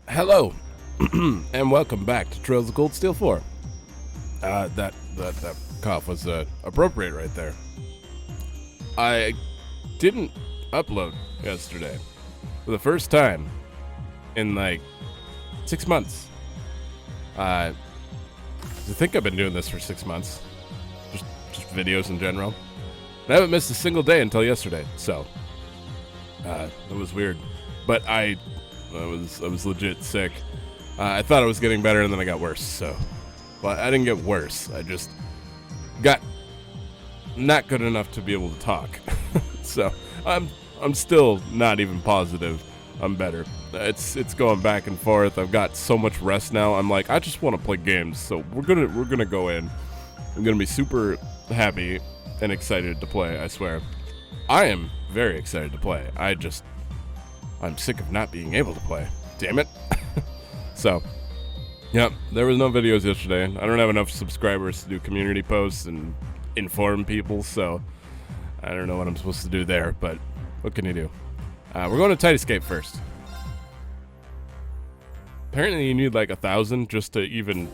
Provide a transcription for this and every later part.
Hello, and welcome back to Trails of Cold Steel 4. That cough was appropriate right there. I didn't upload yesterday for the first time in like 6 months. I think I've been doing this for 6 months, just videos in general. I haven't missed a single day until yesterday, so it was weird. But I was legit sick. I thought I was getting better, and then I got worse. So, well, I didn't get worse. I just got not good enough to be able to talk. So I'm still not even positive I'm better. It's going back and forth. I've got so much rest now. I'm like, I just want to play games. So we're gonna go in. I'm gonna be super happy and excited to play. I swear, I am very excited to play. I'm sick of not being able to play. Damn it. So, yeah, there was no videos yesterday. I don't have enough subscribers to do community posts and inform people, so I don't know what I'm supposed to do there, but what can you do? We're going to Tight Escape first. Apparently you need like 1,000 just to even,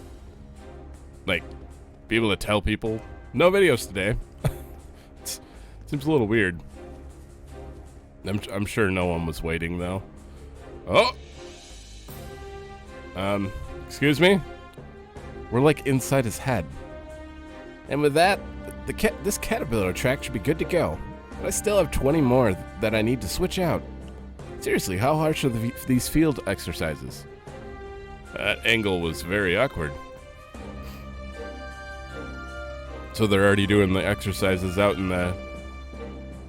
like, be able to tell people. No videos today. Seems a little weird. I'm sure no one was waiting, though. Oh! Excuse me? We're, like, inside his head. And with that, this caterpillar track should be good to go. But I still have 20 more that I need to switch out. Seriously, how harsh are these field exercises? That angle was very awkward. So they're already doing the exercises out in the...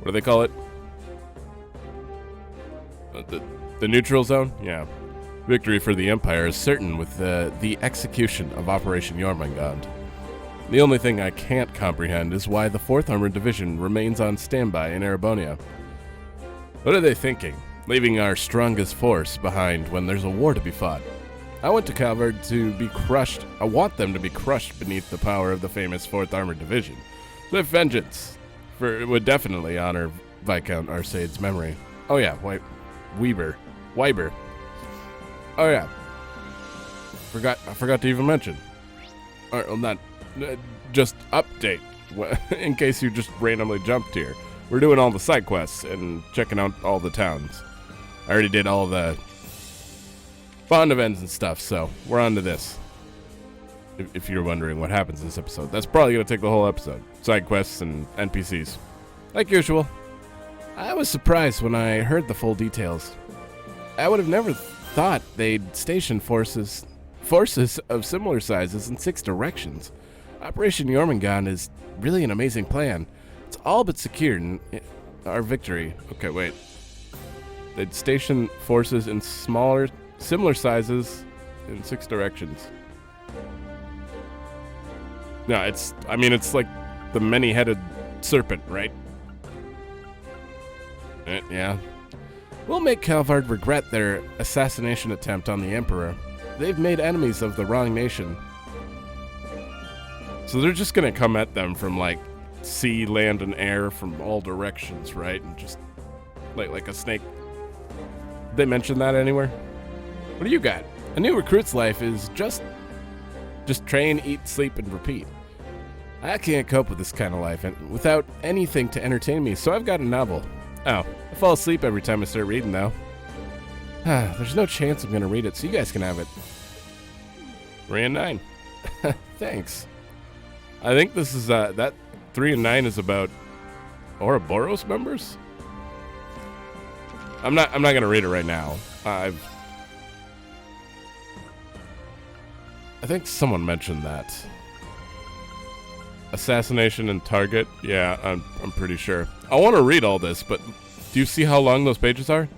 What do they call it? The neutral zone? Yeah. Victory for the Empire is certain with the execution of Operation Jormungand. The only thing I can't comprehend is why the 4th Armored Division remains on standby in Erebonia. What are they thinking, leaving our strongest force behind when there's a war to be fought? I want to Calvard to be crushed. I want them to be crushed beneath the power of the famous 4th Armored Division. With vengeance, for it would definitely honor Viscount Arsade's memory. Oh yeah, Wyber. Oh yeah. I forgot to even mention. Or well, not just update in case you just randomly jumped here. We're doing all the side quests and checking out all the towns. I already did all the bond events and stuff, so we're on to this. If you're wondering what happens in this episode, that's probably going to take the whole episode. Side quests and NPCs. Like usual. I was surprised when I heard the full details. I would have never thought they'd station forces of similar sizes in 6 directions. Operation Jormungand is really an amazing plan. It's all but secured in our victory. Okay, wait. They'd station forces in similar sizes in 6 directions. No, it's like the many-headed serpent, right? Yeah. We'll make Calvard regret their assassination attempt on the Emperor. They've made enemies of the wrong nation. So they're just gonna come at them from, like, sea, land, and air from all directions, right? And just, like a snake. Did they mention that anywhere? What do you got? A new recruit's life is just train, eat, sleep, and repeat. I can't cope with this kind of life and without anything to entertain me, so I've got a novel. Oh, I fall asleep every time I start reading, though. There's no chance I'm going to read it, so you guys can have it. 3 and 9. Thanks. I think this is, that 3 and 9 is about Ouroboros members? I'm not going to read it right now. I think someone mentioned that. Assassination and target? Yeah, I'm pretty sure. I want to read all this, but do you see how long those pages are?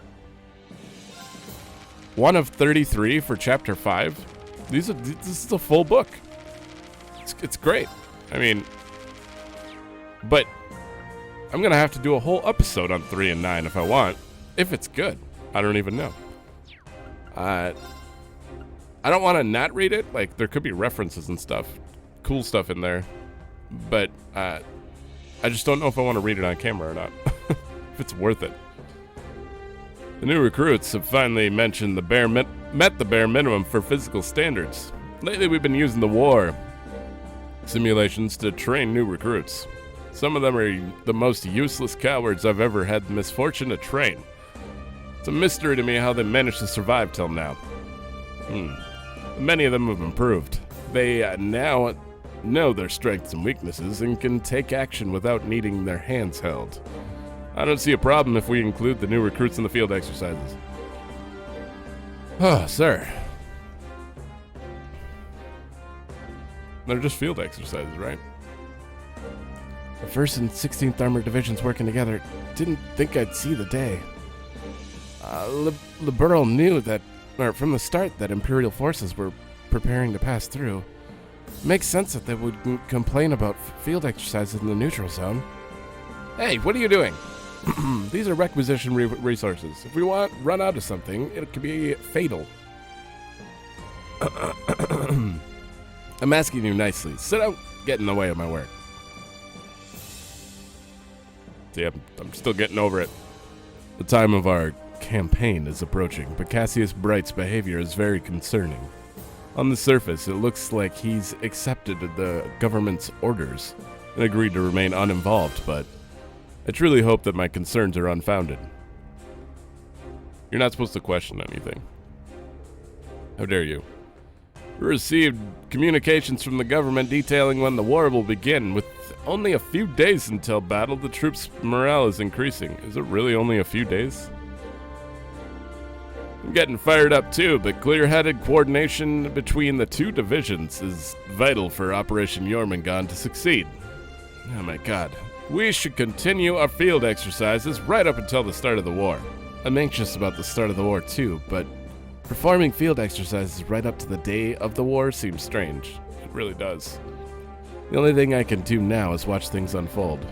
1 of 33 for chapter 5. This is a full book. It's great. I mean, but I'm gonna have to do a whole episode on 3 and 9 if I want. If it's good, I don't even know. I don't want to not read it. Like, there could be references and stuff, cool stuff in there. But I just don't know if I want to read it on camera or not. If it's worth it. The new recruits have finally mentioned met the bare minimum for physical standards. Lately we've been using the war simulations to train new recruits. Some of them are the most useless cowards I've ever had the misfortune to train. It's a mystery to me how they managed to survive till now. Many of them have improved. They now know their strengths and weaknesses and can take action without needing their hands held. I don't see a problem if we include the new recruits in the field exercises. Oh, sir. They're just field exercises, right? The 1st and 16th Armored Divisions working together. Didn't think I'd see the day. Liberal knew that, or from the start, that Imperial forces were preparing to pass through. Makes sense that they would complain about field exercises in the neutral zone. Hey, what are you doing? These are requisition resources. If we run out of something, it could be fatal. I'm asking you nicely. Sit out, get in the way of my work. See, I'm still getting over it. The time of our campaign is approaching, but Cassius Bright's behavior is very concerning. On the surface, it looks like he's accepted the government's orders and agreed to remain uninvolved, but I truly hope that my concerns are unfounded. You're not supposed to question anything. How dare you? We received communications from the government detailing when the war will begin. With only a few days until battle, the troops' morale is increasing. Is it really only a few days? I'm getting fired up too, but clear-headed coordination between the two divisions is vital for Operation Jormungand to succeed. Oh my god. We should continue our field exercises right up until the start of the war. I'm anxious about the start of the war too, but performing field exercises right up to the day of the war seems strange. It really does. The only thing I can do now is watch things unfold.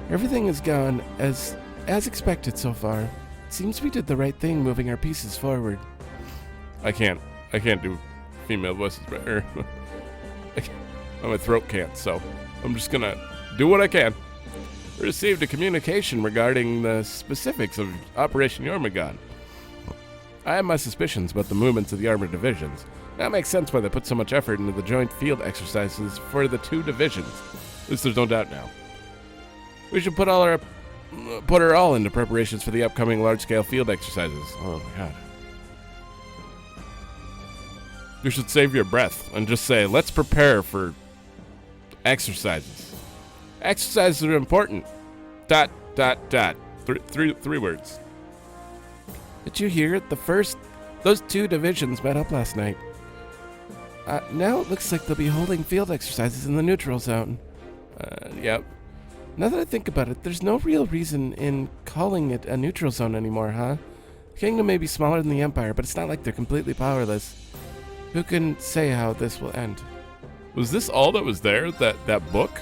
Everything has gone as expected so far. It seems we did the right thing moving our pieces forward. I can't do female voices right here. My throat can't, so I'm just gonna do what I can. We received a communication regarding the specifics of Operation Jormungand. I have my suspicions about the movements of the armored divisions. That makes sense why they put so much effort into the joint field exercises for the two divisions. At least there's no doubt now. We should put her all into preparations for the upcoming large-scale field exercises. Oh my god. You should save your breath and just say, let's prepare for exercises. Exercises are important. ... Three words. Did you hear? Those two divisions met up last night. Now it looks like they'll be holding field exercises in the neutral zone. Yep. Now that I think about it, there's no real reason in calling it a neutral zone anymore, huh? The kingdom may be smaller than the Empire, but it's not like they're completely powerless. Who can say how this will end? Was this all that was there? That book?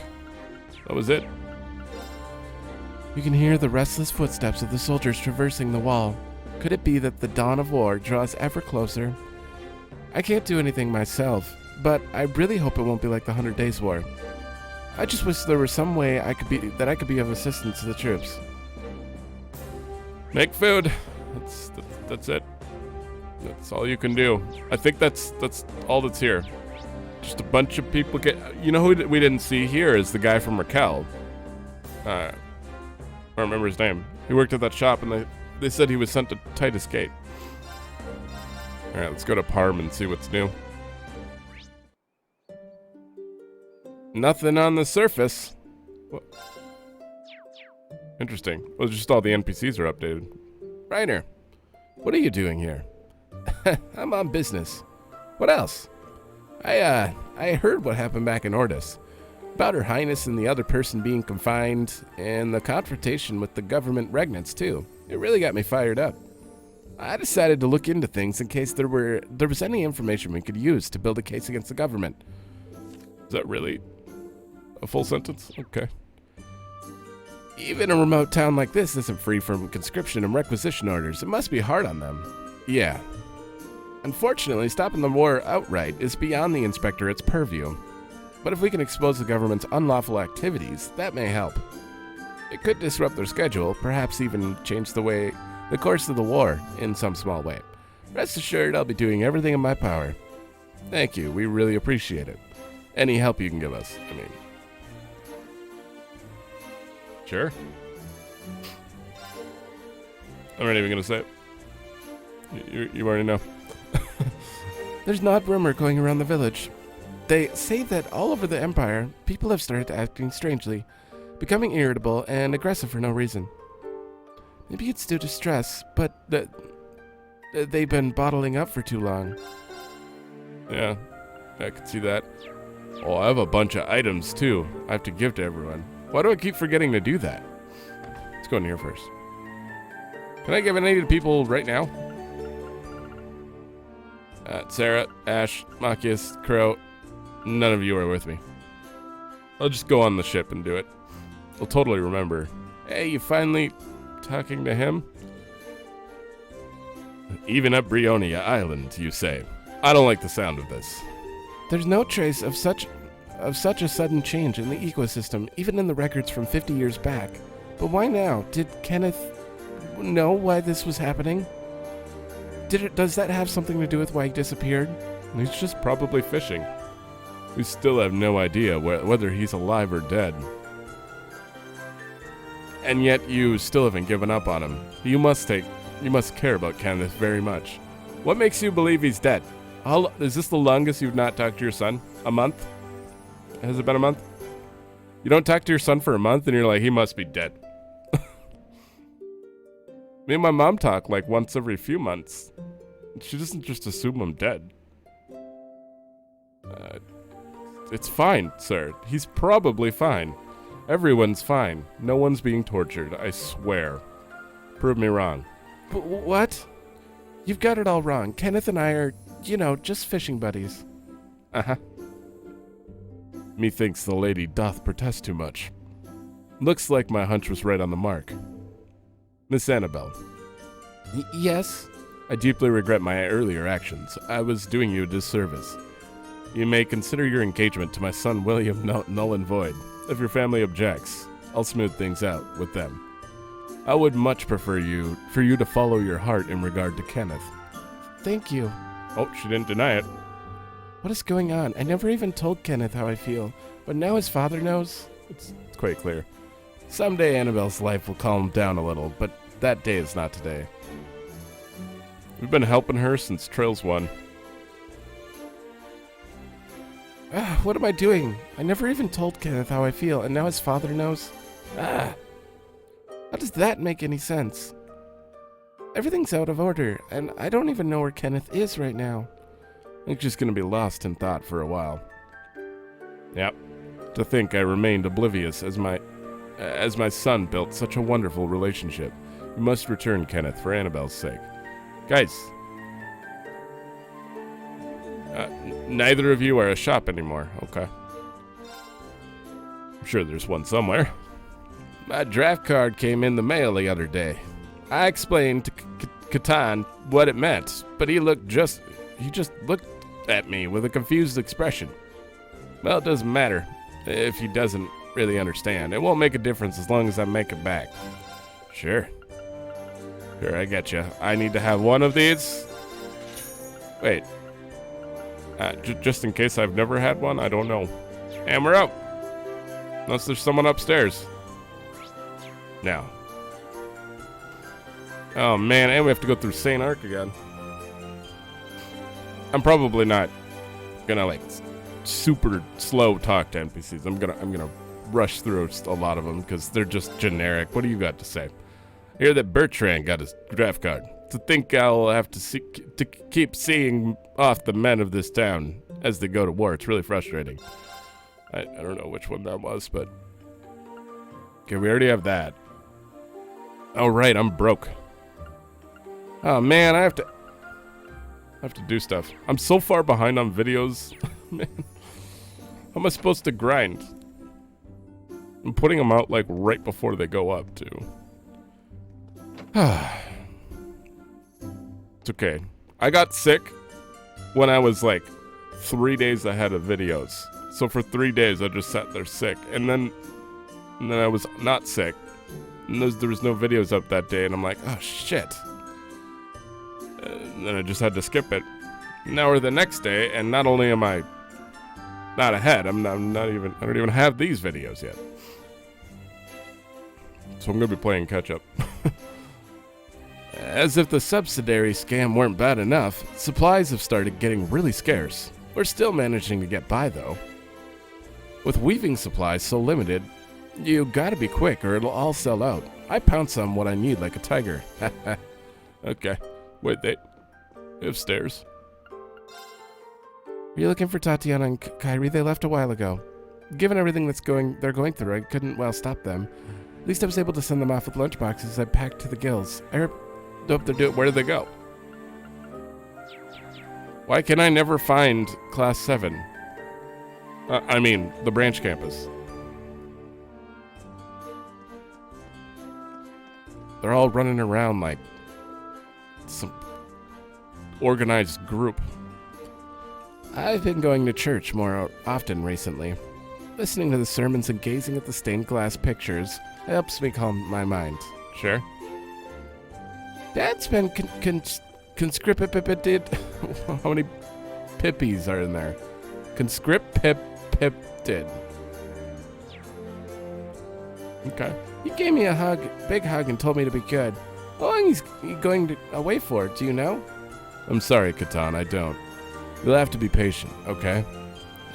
That was it? You can hear the restless footsteps of the soldiers traversing the wall. Could it be that the dawn of war draws ever closer? I can't do anything myself, but I really hope it won't be like the 100 Days War. I just wish there were some way I could be of assistance to the troops. Make food. That's it. That's all you can do. I think that's all that's here. Just a bunch of people you know who we didn't see here is the guy from Raquel. I don't remember his name. He worked at that shop and they said he was sent to Titus Gate. Alright, let's go to Parm and see what's new. Nothing on the surface. What? Interesting. Well, just all the NPCs are updated. Reiner, what are you doing here? I'm on business. What else? I heard what happened back in Ordis. About Her Highness and the other person being confined, and the confrontation with the government regnants, too. It really got me fired up. I decided to look into things in case there was any information we could use to build a case against the government. Is that really a full sentence? Okay. Even a remote town like this isn't free from conscription and requisition orders. It must be hard on them. Yeah. Unfortunately, stopping the war outright is beyond the Inspectorate's purview. But if we can expose the government's unlawful activities, that may help. It could disrupt their schedule, perhaps even change the course of the war in some small way. Rest assured, I'll be doing everything in my power. Thank you, we really appreciate it. Any help you can give us, I mean. Sure. I'm not even gonna say it. You already know. There's an odd rumor going around the village. They say that all over the Empire, people have started acting strangely, becoming irritable and aggressive for no reason. Maybe it's due to stress, but they've been bottling up for too long. Yeah, I can see that. Oh, I have a bunch of items, too, I have to give to everyone. Why do I keep forgetting to do that? Let's go in here first. Can I give any to people right now? Sarah, Ash, Machias, Crow, none of you are with me. I'll just go on the ship and do it. I'll totally remember. Hey, you finally talking to him? Even at Brionia Island, you say. I don't like the sound of this. There's no trace of such a sudden change in the ecosystem, even in the records from 50 years back. But why now? Did Kenneth know why this was happening? Does that have something to do with why he disappeared? He's just probably fishing. We still have no idea whether he's alive or dead. And yet you still haven't given up on him. You must care about Kenneth very much. What makes you believe he's dead? Is this the longest you've not talked to your son? A month? Has it been a month? You don't talk to your son for a month and you're like, he must be dead. Me and my mom talk like once every few months. She doesn't just assume I'm dead. It's fine, sir. He's probably fine. Everyone's fine. No one's being tortured, I swear. Prove me wrong. What? You've got it all wrong. Kenneth and I are, just fishing buddies. Uh-huh. Methinks the lady doth protest too much. Looks like my hunch was right on the mark. Miss Annabelle. Yes? I deeply regret my earlier actions. I was doing you a disservice. You may consider your engagement to my son William null and void. If your family objects, I'll smooth things out with them. I would much prefer for you to follow your heart in regard to Kenneth. Thank you. Oh, she didn't deny it. What is going on? I never even told Kenneth how I feel, but now his father knows? It's quite clear. Someday Annabelle's life will calm down a little, but that day is not today. We've been helping her since Trails 1. What am I doing? I never even told Kenneth how I feel, and now his father knows? How does that make any sense? Everything's out of order, and I don't even know where Kenneth is right now. I'm just gonna be lost in thought for a while. Yep. To think I remained oblivious as my son built such a wonderful relationship. We must return Kenneth for Annabelle's sake. Guys. Neither of you are a shop anymore. Okay. I'm sure there's one somewhere. My draft card came in the mail the other day. I explained to Catan what it meant, but he just looked at me with a confused expression. Well, it doesn't matter if he doesn't really understand. It won't make a difference as long as I make it back. Sure, I get you. I need to have one of these. Wait. Just in case I've never had one, I don't know. And we're out. Unless there's someone upstairs. Now. Oh man, and we have to go through St. Arc again. I'm probably not gonna super slow talk to NPCs. I'm gonna rush through a lot of them because they're just generic. What do you got to say? I hear that Bertrand got his draft card. To think I'll have to keep seeing off the men of this town as they go to war. It's really frustrating. I don't know which one that was, but okay, we already have that. Oh right, I'm broke. Oh man, I have to do stuff. I'm so far behind on videos. Man, how am I supposed to grind? I'm putting them out right before they go up too. It's okay. I got sick when I was 3 days ahead of videos. So for 3 days, I just sat there sick. And then I was not sick. And there was no videos up that day, and I'm like, oh, shit. And then I just had to skip it. Now we're the next day, and not only am I not ahead, I don't even have these videos yet. So I'm going to be playing catch-up. As if the subsidiary scam weren't bad enough, supplies have started getting really scarce. We're still managing to get by, though. With weaving supplies so limited, you gotta be quick or it'll all sell out. I pounce on what I need like a tiger. Okay. Wait, they have stairs. Are you looking for Tatiana and Kyrie? They left a while ago. Given everything they're going through, I couldn't well stop them. At least I was able to send them off with lunchboxes I packed to the gills. I hope they're doing. Where did they go? Why can I never find Class 7? I mean, the branch campus. They're all running around like some organized group. I've been going to church more often recently. Listening to the sermons and gazing at the stained glass pictures helps me calm my mind. Sure. Dad's been conscripted. How many pippies are in there? Conscripted. Okay. He gave me a hug, big hug, and told me to be good. How long is he going away for? Do you know? I'm sorry, Catan, I don't. You'll have to be patient, okay?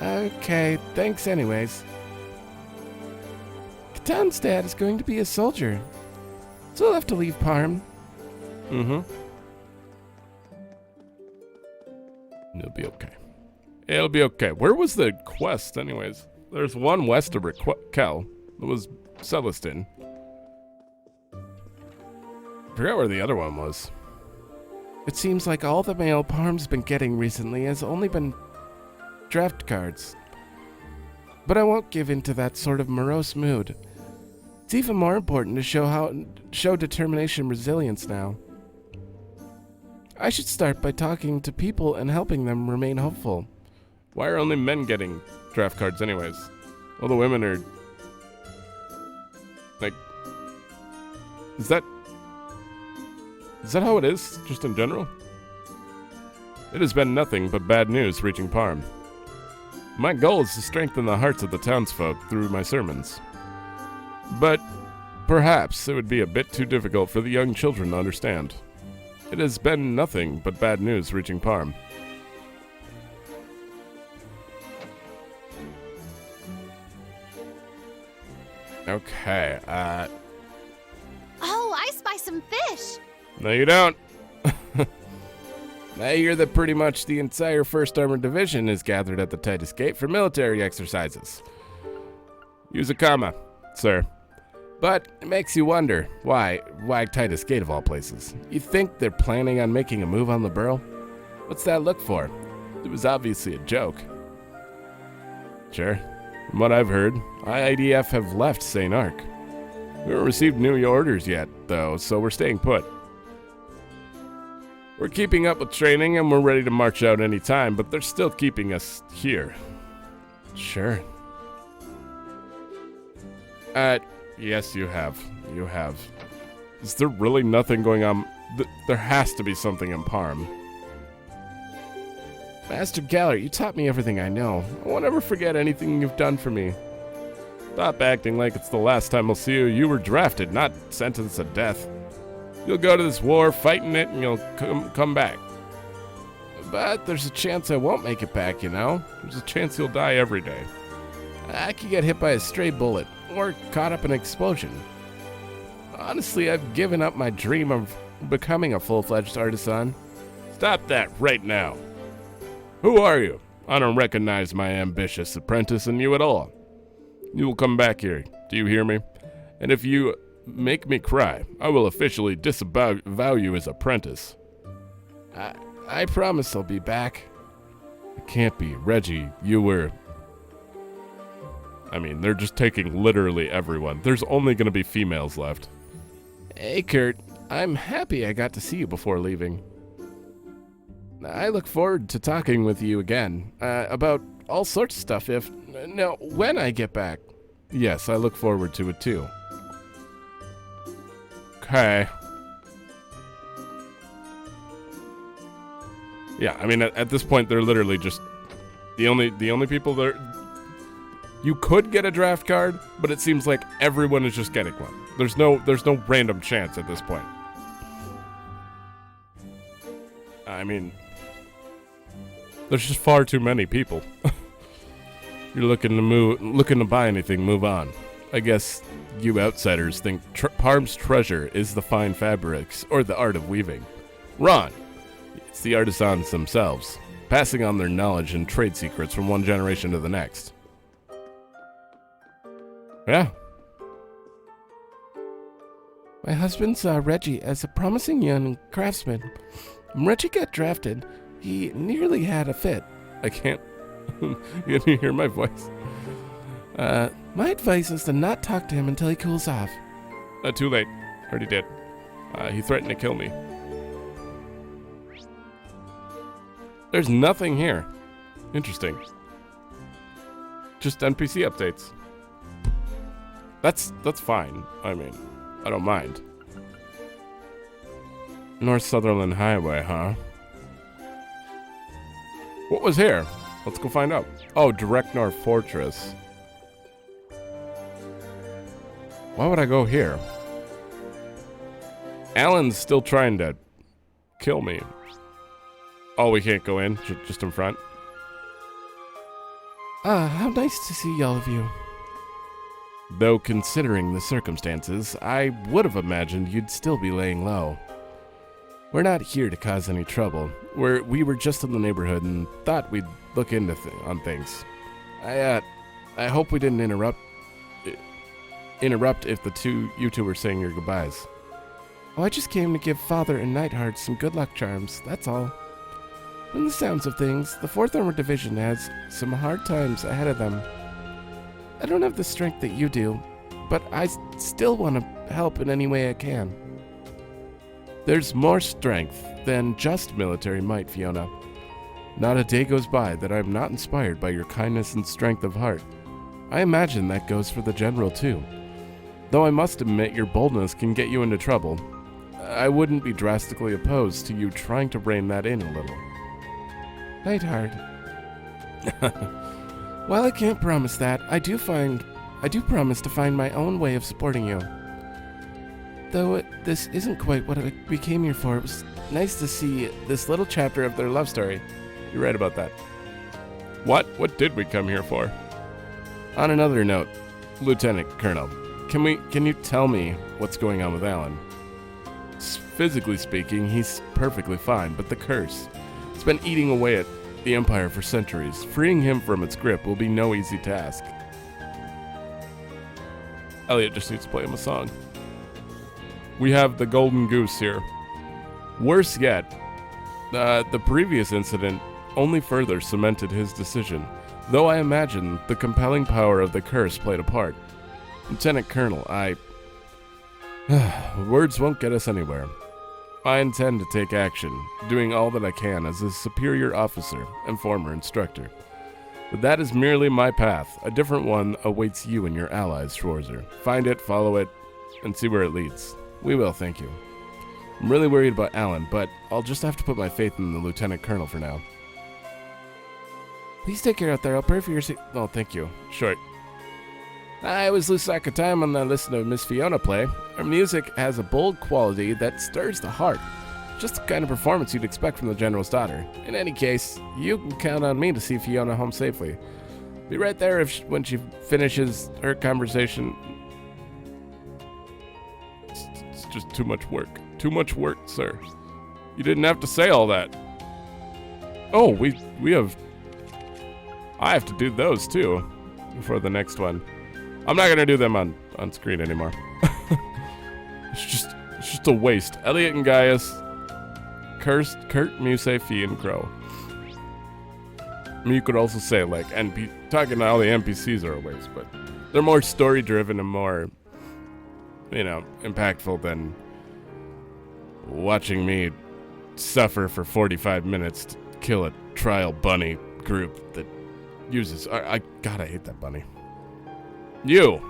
Okay, thanks anyways. Catan's dad is going to be a soldier, so he'll have to leave Parm. Mm-hmm. It'll be okay. It'll be okay. Where was the quest, anyways? There's one west of Raquel. It was Celestin. I forgot where the other one was. It seems like all the mail Parm's been getting recently has only been draft cards. But I won't give in to that sort of morose mood. It's even more important to show determination and resilience now. I should start by talking to people and helping them remain hopeful. Why are only men getting draft cards anyways? All the women are... like... Is that how it is, just in general? It has been nothing but bad news reaching Parm. My goal is to strengthen the hearts of the townsfolk through my sermons. But perhaps it would be a bit too difficult for the young children to understand. It has been nothing but bad news reaching Parm. Okay, Oh, I spy some fish! No, you don't. I hear that pretty much the entire 1st Armored Division is gathered at the Titus Gate for military exercises. Use a comma, sir. But it makes you wonder, why Titus Gate of all places? You think they're planning on making a move on the Burl? What's that look for? It was obviously a joke. Sure. From what I've heard, IDF have left St. Arc. We haven't received new orders yet, though, so we're staying put. We're keeping up with training and we're ready to march out any time, but they're still keeping us here. Sure. Yes, you have. You have. Is there really nothing going on? There has to be something in Parm. Master Galler, you taught me everything I know. I won't ever forget anything you've done for me. Stop acting like it's the last time I'll see you. You were drafted, not sentenced to death. You'll go to this war, fight in it, and you'll come back. But there's a chance I won't make it back, you know? There's a chance you'll die every day. I could get hit by a stray bullet, or caught up in an explosion. Honestly, I've given up my dream of becoming a full-fledged artisan. Stop that right now. Who are you? I don't recognize my ambitious apprentice in you at all. You will come back here, do you hear me? And if you make me cry, I will officially disavow you as apprentice. I promise I'll be back. It can't be. Reggie, you were... I mean, they're just taking literally everyone. There's only going to be females left. Hey, Kurt. I'm happy I got to see you before leaving. I look forward to talking with you again, about all sorts of stuff, if Now, when I get back, yes, I look forward to it too. Okay. Yeah, I mean, at this point, they're literally just the only people there. You could get a draft card, but it seems like everyone is just getting one. There's no random chance at this point. I mean, there's just far too many people. You're looking to buy anything, move on. I guess you outsiders think Parm's treasure is the fine fabrics or the art of weaving. Wrong. It's the artisans themselves, passing on their knowledge and trade secrets from one generation to the next. Yeah. My husband saw Reggie as a promising young craftsman. When Reggie got drafted, he nearly had a fit. I can't. You can hear my voice. My advice is to not talk to him until he cools off. Too late. Already did. He threatened to kill me. There's nothing here. Interesting. Just NPC updates. That's fine. I mean, I don't mind. North Sutherland Highway, huh? What was here? Let's go find out. Oh, Direct North Fortress. Why would I go here? Alan's still trying to kill me. Oh, we can't go in? Just in front? How nice to see all of you. Though considering the circumstances, I would have imagined you'd still be laying low. We're not here to cause any trouble. We were just in the neighborhood and thought we'd look into on things. I hope we didn't interrupt if you two were saying your goodbyes. Oh, I just came to give Father and Nightheart some good luck charms, that's all. From the sounds of things, the 4th Armored Division has some hard times ahead of them. I don't have the strength that you do, but I still want to help in any way I can. There's more strength than just military might, Fiona. Not a day goes by that I'm not inspired by your kindness and strength of heart. I imagine that goes for the General, too. Though I must admit your boldness can get you into trouble, I wouldn't be drastically opposed to you trying to rein that in a little. Nightheart. While I can't promise that, I do promise to find my own way of supporting you. Though this isn't quite what we came here for, it was nice to see this little chapter of their love story. You're right about that. What did we come here for? On another note, Lieutenant Colonel, can you tell me what's going on with Alan? Physically speaking, he's perfectly fine, but the curse, it's been eating away at the Empire for centuries. Freeing him from its grip will be no easy task. Elliot just needs to play him a song. We have the Golden Goose here. Worse yet, the previous incident only further cemented his decision, though I imagine the compelling power of the curse played a part. Lieutenant Colonel, words won't get us anywhere. I intend to take action, doing all that I can as a superior officer and former instructor. But that is merely my path. A different one awaits you and your allies, Schwarzer. Find it, follow it, and see where it leads. We will, thank you. I'm really worried about Alan, but I'll just have to put my faith in the Lieutenant Colonel for now. Please take care out there. I'll pray for your Oh, thank you. Short. I always lose track of time when I listen to Miss Fiona play. Her music has a bold quality that stirs the heart. Just the kind of performance you'd expect from the General's daughter. In any case, you can count on me to see Fiona home safely. Be right there when she finishes her conversation. It's just too much work. Too much work, sir. You didn't have to say all that. Oh, we have... I have to do those, too, before the next one. I'm not gonna do them on screen anymore. It's just a waste. Elliot and Gaius, Kurt, Muse, Fee, and Crow. I mean, you could also say like talking to all the NPCs are a waste, but they're more story driven and more, impactful than watching me suffer for 45 minutes to kill a trial bunny group that uses. God, I hate that bunny. You.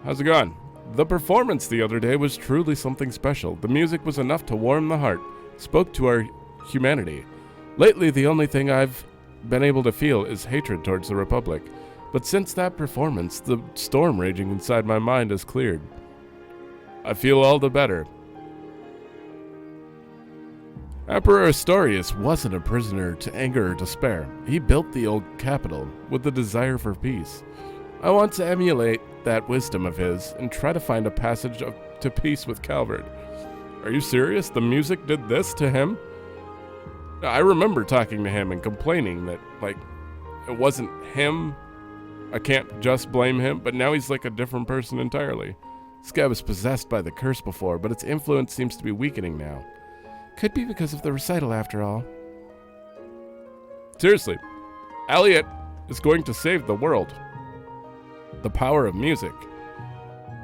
How's it going? The performance the other day was truly something special. The music was enough to warm the heart, spoke to our humanity. Lately, the only thing I've been able to feel is hatred towards the Republic. But since that performance, the storm raging inside my mind has cleared. I feel all the better. Emperor Astorius wasn't a prisoner to anger or despair. He built the old capital with the desire for peace. I want to emulate that wisdom of his and try to find a passage to peace with Calvert. Are you serious? The music did this to him? I remember talking to him and complaining that, it wasn't him. I can't just blame him, but now he's like a different person entirely. This guy was possessed by the curse before, but its influence seems to be weakening now. Could be because of the recital, after all. Seriously, Elliot is going to save the world. The power of music.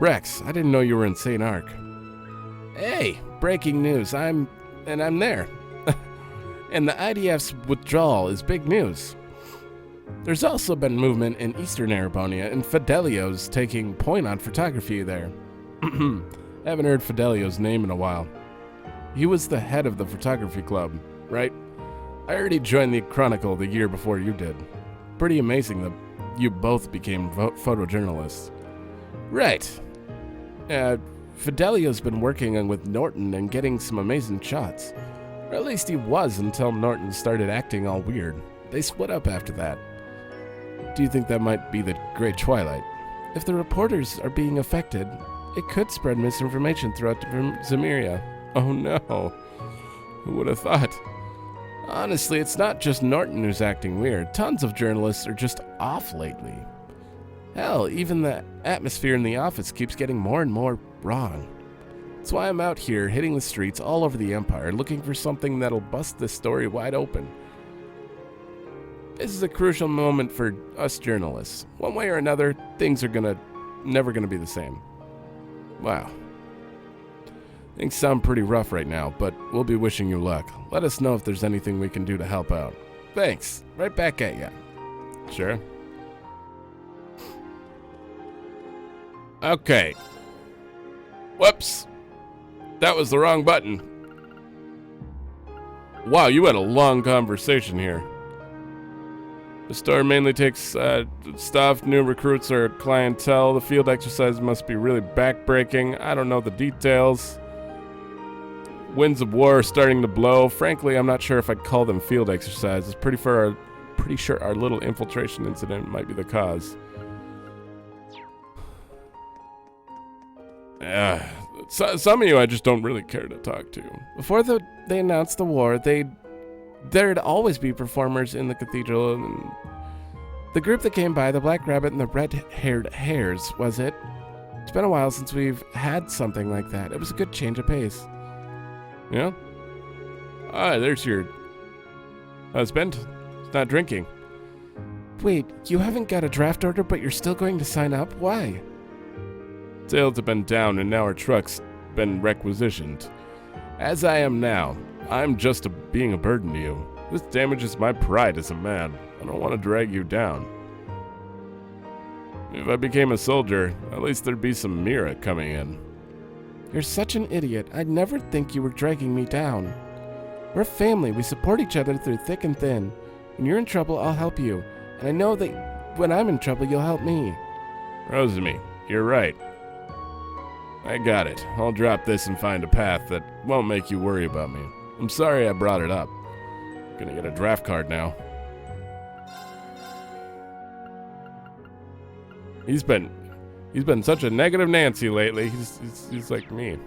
Rex, I didn't know you were in St. Arc. Hey, breaking news. I'm there. And the IDF's withdrawal is big news. There's also been movement in Eastern Arabonia, and Fidelio's taking point on photography there. Haven't heard Fidelio's name in a while. He was the head of the photography club, right? I heard he joined the Chronicle the year before you did. Pretty amazing that you both became photojournalists. Right. Fidelio's been working with Norton and getting some amazing shots. Or at least he was until Norton started acting all weird. They split up after that. Do you think that might be the Great Twilight? If the reporters are being affected, it could spread misinformation throughout Zemuria. Oh no. Who would have thought? Honestly, it's not just Norton who's acting weird. Tons of journalists are just off lately. Hell, even the atmosphere in the office keeps getting more and more wrong. That's why I'm out here hitting the streets all over the Empire looking for something that'll bust this story wide open. This is a crucial moment for us journalists. One way or another, things are never gonna be the same. Wow. Things sound pretty rough right now, but we'll be wishing you luck. Let us know if there's anything we can do to help out. Thanks. Right back at ya. Sure. Okay. Whoops. That was the wrong button. Wow, you had a long conversation here. The store mainly takes stuff, new recruits or clientele. The field exercise must be really backbreaking. I don't know the details. Winds of war are starting to blow. Frankly, I'm not sure if I'd call them field exercises. Pretty sure our little infiltration incident might be the cause. Some of you I just don't really care to talk to. Before they announced the war, there'd always be performers in the cathedral, and the group that came by, the Black Rabbit and the Red-Haired Hares, was it? It's been a while since we've had something like that. It was a good change of pace. Yeah? Ah, there's your husband. He's not drinking. Wait, you haven't got a draft order, but you're still going to sign up? Why? Sales have been down, and now our truck's been requisitioned. As I am now, I'm just being a burden to you. This damages my pride as a man. I don't want to drag you down. If I became a soldier, at least there'd be some Mira coming in. You're such an idiot. I'd never think you were dragging me down. We're a family. We support each other through thick and thin. When you're in trouble, I'll help you. And I know that when I'm in trouble, you'll help me. Rosemi, you're right. I got it. I'll drop this and find a path that won't make you worry about me. I'm sorry I brought it up. Gonna get a draft card now. He's been such a negative Nancy lately. He's like me.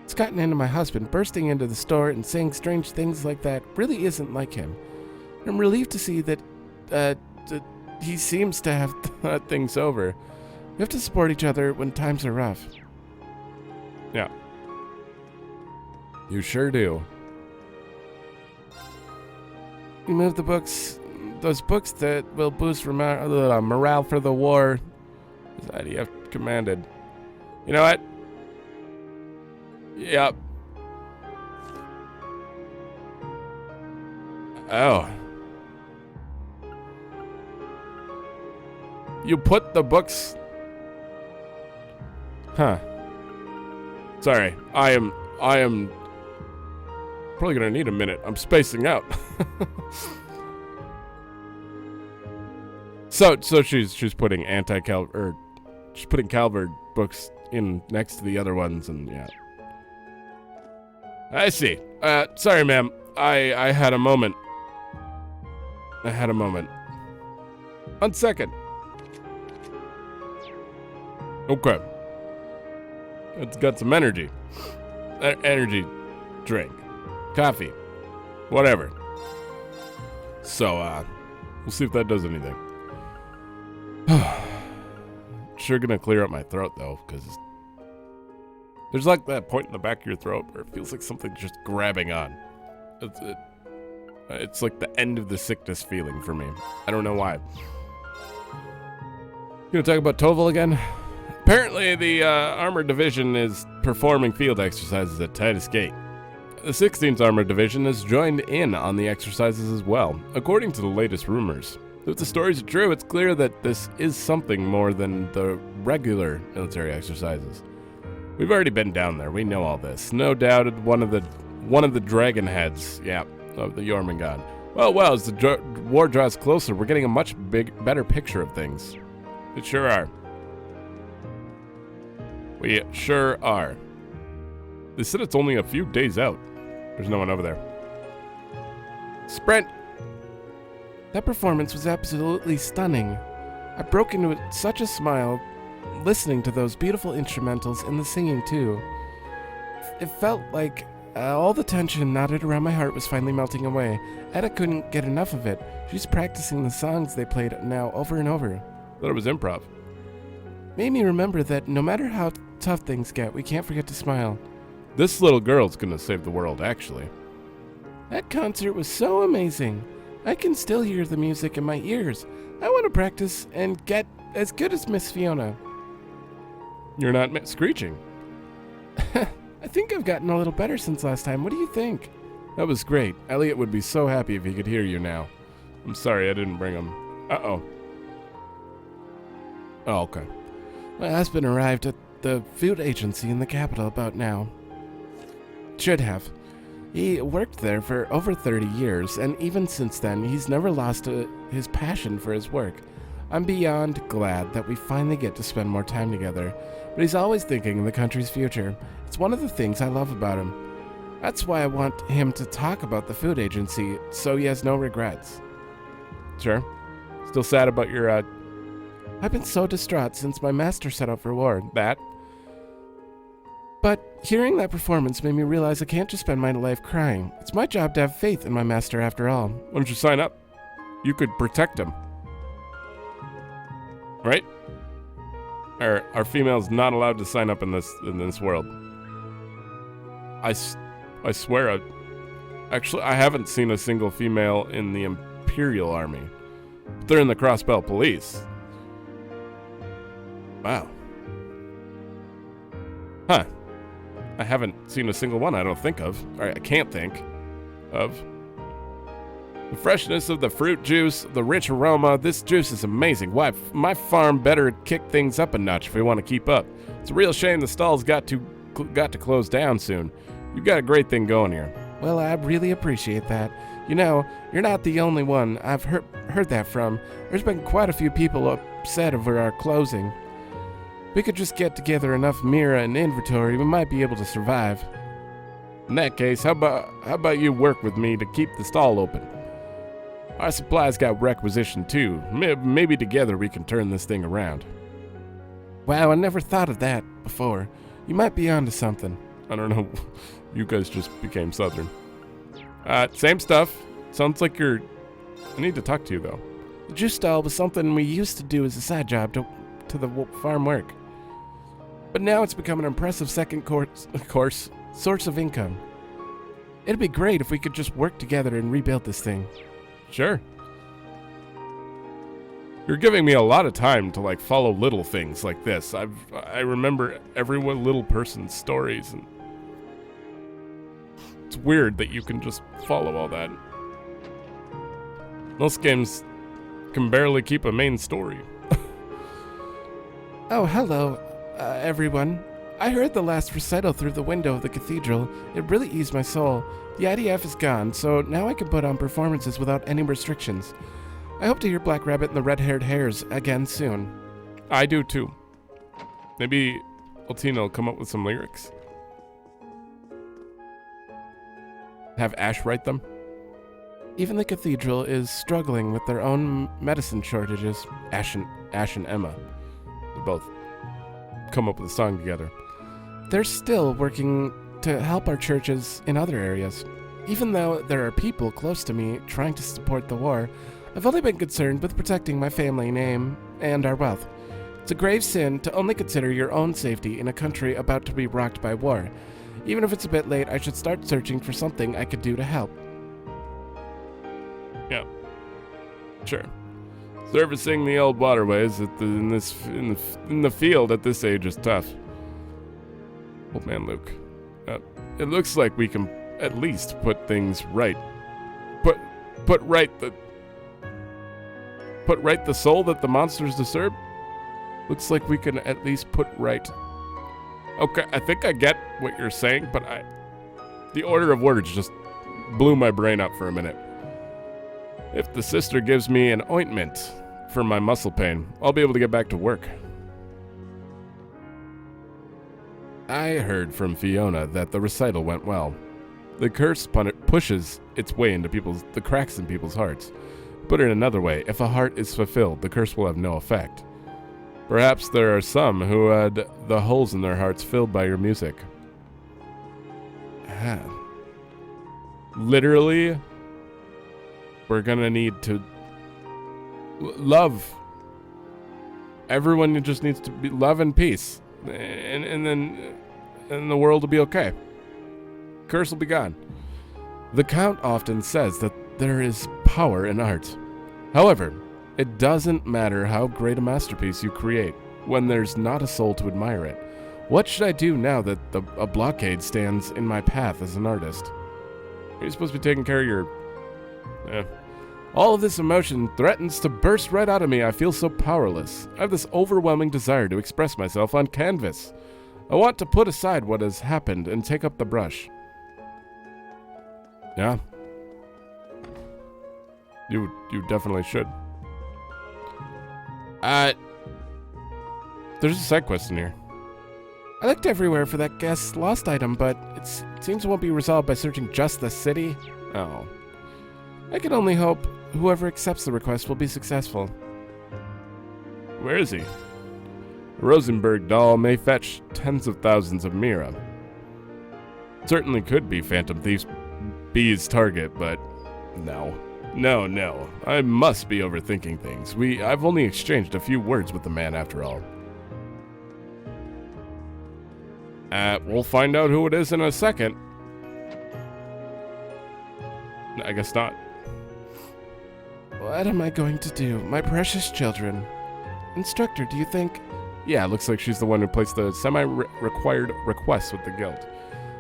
It's gotten into my husband. Bursting into the store and saying strange things like that really isn't like him. I'm relieved to see that he seems to have thought things over. We have to support each other when times are rough. Yeah. You sure do. We moved the books, those books that will boost morale for the war. As IDF commanded. You know what? Yep. Oh. You put the books... Huh. Sorry, I am probably gonna need a minute. I'm spacing out. So she's putting she's putting Calvert books in next to the other ones, and yeah. I see. Sorry, ma'am. I had a moment. 1 second. Okay. It's got some energy. Energy drink. Coffee. Whatever. So, we'll see if that does anything. Sure gonna clear up my throat, though, because there's like that point in the back of your throat where it feels like something's just grabbing on. It's like the end of the sickness feeling for me. I don't know why. Gonna talk about Toval again? Apparently, the Armored Division is performing field exercises at Titus Gate. The 16th Armored Division has joined in on the exercises as well, according to the latest rumors. If the stories are true, it's clear that this is something more than the regular military exercises. We've already been down there. We know all this. No doubt one of the dragon heads, of the Jormungand. Well, as the war draws closer, we're getting a much better picture of things. It sure are. We sure are. They said it's only a few days out. There's no one over there. Sprint! That performance was absolutely stunning. I broke into such a smile listening to those beautiful instrumentals and the singing too. It felt like all the tension knotted around my heart was finally melting away. Etta couldn't get enough of it. She's practicing the songs they played now over and over. Thought it was improv. Made me remember that no matter how tough things get, we can't forget to smile. This little girl's gonna save the world, actually. That concert was so amazing. I can still hear the music in my ears. I want to practice and get as good as Miss Fiona. You're not screeching. I think I've gotten a little better since last time. What do you think? That was great. Elliot would be so happy if he could hear you now. I'm sorry I didn't bring him. Uh-oh. Oh, okay. My husband arrived at the food agency in the capital about now. Should have. He worked there for over 30 years, and even since then, he's never lost his passion for his work. I'm beyond glad that we finally get to spend more time together, but he's always thinking of the country's future. It's one of the things I love about him. That's why I want him to talk about the food agency, so he has no regrets. Sure. Still sad about your, I've been so distraught since my master set out for war. That? But hearing that performance made me realize I can't just spend my life crying. It's my job to have faith in my master after all. Why don't you sign up? You could protect him. Right? Are females not allowed to sign up in this world? I swear, actually, I haven't seen a single female in the Imperial Army. But they're in the Crossbelt Police. Wow. Huh. I haven't seen a single one I don't think of. Or I can't think of. The freshness of the fruit juice, the rich aroma, this juice is amazing. Why, my farm better kick things up a notch if we want to keep up. It's a real shame the stall's got to close down soon. You've got a great thing going here. Well, I really appreciate that. You know, you're not the only one I've heard that from. There's been quite a few people upset over our closing. We could just get together enough Mira and inventory, we might be able to survive. In that case, how about you work with me to keep the stall open? Our supplies got requisitioned too. Maybe together we can turn this thing around. Wow, I never thought of that before. You might be onto something. I don't know. You guys just became Southern. Same stuff. Sounds like I need to talk to you though. The juice stall was something we used to do as a side job to the farm work. But now it's become an impressive second source of income. It'd be great if we could just work together and rebuild this thing. Sure. You're giving me a lot of time to follow little things like this. I remember every little person's stories, and it's weird that you can just follow all that. Most games can barely keep a main story. Oh, hello, everyone. I heard the last recital through the window of the cathedral. It really eased my soul. The IDF is gone, so now I can put on performances without any restrictions. I hope to hear Black Rabbit and the Red-Haired Hares again soon. I do too. Maybe Altina will come up with some lyrics. Have Ash write them? Even the cathedral is struggling with their own medicine shortages. Ash and Emma. They both come up with a song together. They're still working to help our churches in other areas. Even though there are people close to me trying to support the war, I've only been concerned with protecting my family name and our wealth. It's a grave sin to only consider your own safety in a country about to be rocked by war. Even if it's a bit late, I should start searching for something I could do to help. Yeah. Sure. Servicing the old waterways in the field at this age is tough. Old man Luke. It looks like we can at least put things right. Put right the soul that the monsters disturb. Looks like we can at least put right. Okay, I think I get what you're saying, but the order of words just blew my brain up for a minute. If the sister gives me an ointment for my muscle pain, I'll be able to get back to work. I heard from Fiona that the recital went well. The curse pushes its way into the cracks in people's hearts. Put it another way, if a heart is fulfilled, the curse will have no effect. Perhaps there are some who had the holes in their hearts filled by your music. Literally, we're gonna need to love. Everyone just needs to be love and peace, and then the world will be okay. Curse will be gone. The Count often says that there is power in art. However, it doesn't matter how great a masterpiece you create when there's not a soul to admire it. What should I do now that a blockade stands in my path as an artist? You're supposed to be taking care of your... All of this emotion threatens to burst right out of me. I feel so powerless. I have this overwhelming desire to express myself on canvas. I want to put aside what has happened and take up the brush. Yeah. You definitely should. There's a side quest in here. I looked everywhere for that guest's lost item, but it seems it won't be resolved by searching just the city. Oh. I can only hope whoever accepts the request will be successful. Where is he? A Rosenberg doll may fetch tens of thousands of Mira. Certainly could be Phantom Thief B's target, but no. No. I must be overthinking things. I've only exchanged a few words with the man after all. We'll find out who it is in a second. I guess not. What am I going to do, my precious children? Instructor, do you think... Yeah, it looks like she's the one who placed the semi-required request with the guild.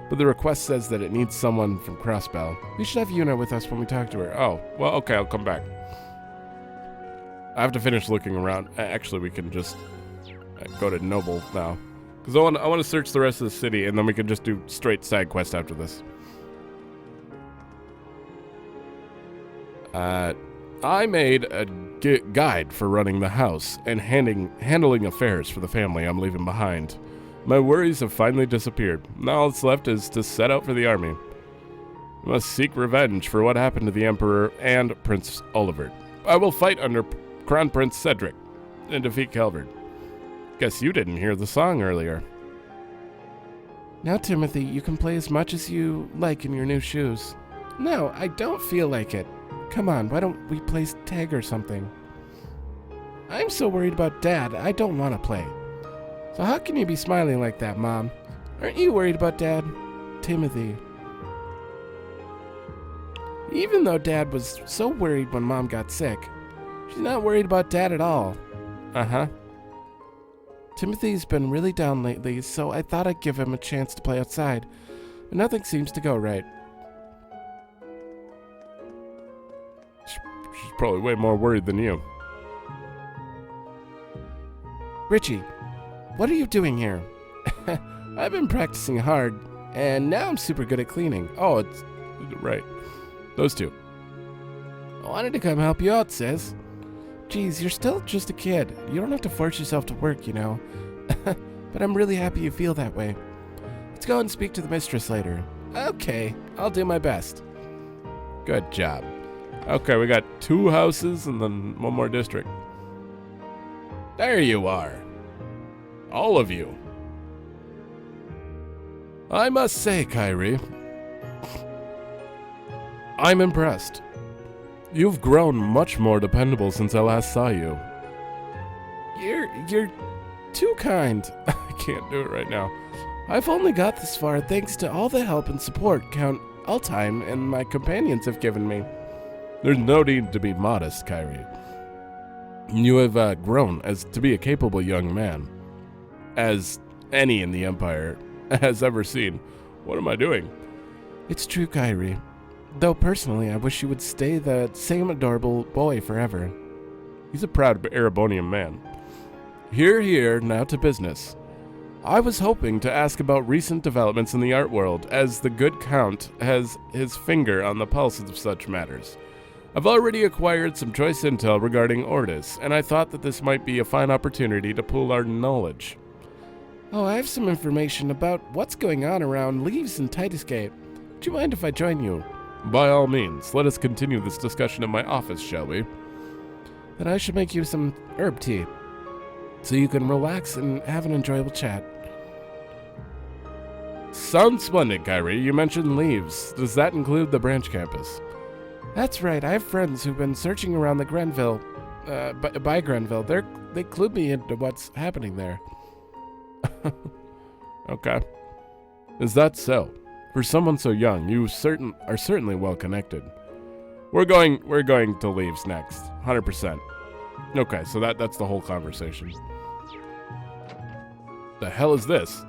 But the request says that it needs someone from Crossbell. We should have Yuna with us when we talk to her. Oh, well, okay, I'll come back. I have to finish looking around. Actually, we can just go to Noble now. Because I want to search the rest of the city, and then we can just do straight side quest after this. I made a guide for running the house and handling affairs for the family I'm leaving behind. My worries have finally disappeared. Now all that's left is to set out for the army. I must seek revenge for what happened to the Emperor and Prince Olivert. I will fight under Crown Prince Cedric and defeat Calvard. Guess you didn't hear the song earlier. Now, Timothy, you can play as much as you like in your new shoes. No, I don't feel like it. Come on, why don't we play tag or something? I'm so worried about Dad, I don't want to play. So how can you be smiling like that, Mom? Aren't you worried about Dad? Timothy. Even though Dad was so worried when Mom got sick, she's not worried about Dad at all. Uh-huh. Timothy's been really down lately, so I thought I'd give him a chance to play outside, but nothing seems to go right. She's probably way more worried than you. Richie, what are you doing here? I've been practicing hard, and now I'm super good at cleaning. Oh, it's right. Those two. I wanted to come help you out, sis. Geez, you're still just a kid. You don't have to force yourself to work, you know. But I'm really happy you feel that way. Let's go and speak to the mistress later. Okay, I'll do my best. Good job. Okay, we got 2 houses and then 1 more district. There you are. All of you. I must say, Kyrie, I'm impressed. You've grown much more dependable since I last saw you. You're too kind. I can't do it right now. I've only got this far thanks to all the help and support Count Altheim and my companions have given me. There's no need to be modest, Kyrie. You have grown as to be a capable young man, as any in the Empire has ever seen. What am I doing? It's true, Kyrie. Though personally, I wish you would stay the same adorable boy forever. He's a proud Erebonian man. Here, now to business. I was hoping to ask about recent developments in the art world, as the good Count has his finger on the pulse of such matters. I've already acquired some choice intel regarding Ordis, and I thought that this might be a fine opportunity to pool our knowledge. Oh, I have some information about what's going on around Leaves and Titusgate. Do you mind if I join you? By all means, let us continue this discussion in my office, shall we? Then I should make you some herb tea, so you can relax and have an enjoyable chat. Sounds splendid, Kyrie. You mentioned Leaves. Does that include the branch campus? That's right. I have friends who've been searching around the Grenville, by Grenville. They clued me into what's happening there. Okay. Is that so? For someone so young, you are certainly well connected. We're going to Leaves next. 100%. Okay, so that's the whole conversation. The hell is this?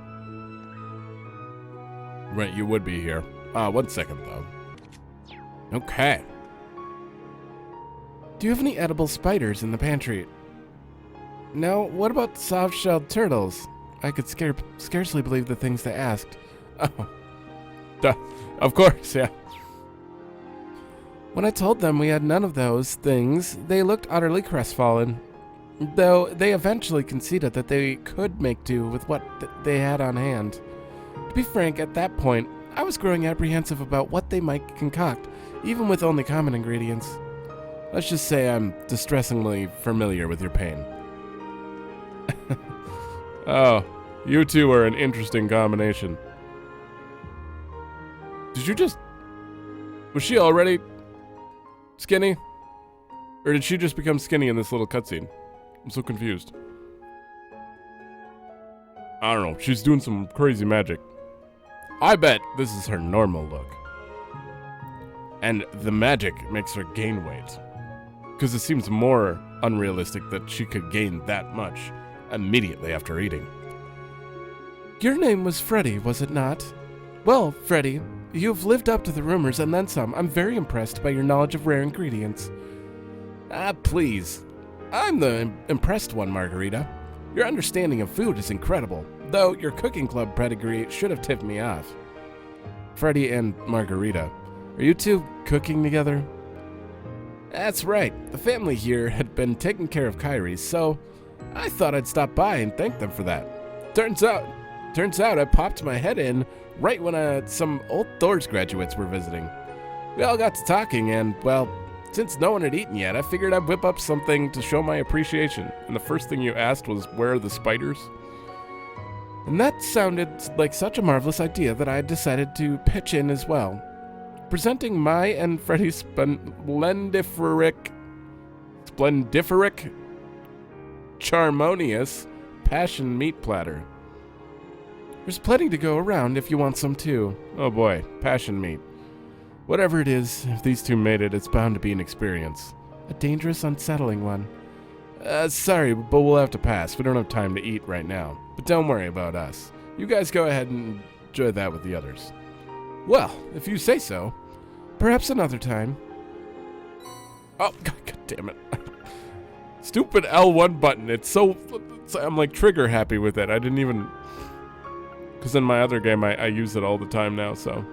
Right, you would be here. 1 second, though. Okay. Do you have any edible spiders in the pantry? No, what about the soft-shelled turtles? I could scarcely believe the things they asked. Oh. Duh. Of course, yeah. When I told them we had none of those things, they looked utterly crestfallen. Though they eventually conceded that they could make do with what they had on hand. To be frank, at that point, I was growing apprehensive about what they might concoct, even with only common ingredients. Let's just say I'm distressingly familiar with your pain. Oh, you two are an interesting combination. Was she already skinny? Or did she just become skinny in this little cutscene? I'm so confused. I don't know, she's doing some crazy magic. I bet this is her normal look. And the magic makes her gain weight. Because it seems more unrealistic that she could gain that much immediately after eating. Your name was Freddy, was it not? Well, Freddy, you've lived up to the rumors and then some. I'm very impressed by your knowledge of rare ingredients. Please. I'm the impressed one, Margarita. Your understanding of food is incredible, though your cooking club pedigree should have tipped me off. Freddy and Margarita, are you two cooking together? That's right. The family here had been taking care of Kyrie, so I thought I'd stop by and thank them for that. Turns out I popped my head in right when some old Thor's graduates were visiting. We all got to talking, and, well, since no one had eaten yet, I figured I'd whip up something to show my appreciation. And the first thing you asked was, where are the spiders? And that sounded like such a marvelous idea that I decided to pitch in as well. Presenting my and Freddy's splendiferous, charmonious passion meat platter. There's plenty to go around if you want some too. Oh boy, passion meat. Whatever it is, if these two made it, it's bound to be an experience. A dangerous, unsettling one. Sorry, but we'll have to pass. We don't have time to eat right now. But don't worry about us. You guys go ahead and enjoy that with the others. Well, if you say so. Perhaps another time. Oh, God damn it. Stupid L1 button. It's so So I'm like trigger happy with it. I didn't even, because in my other game I use it all the time now, so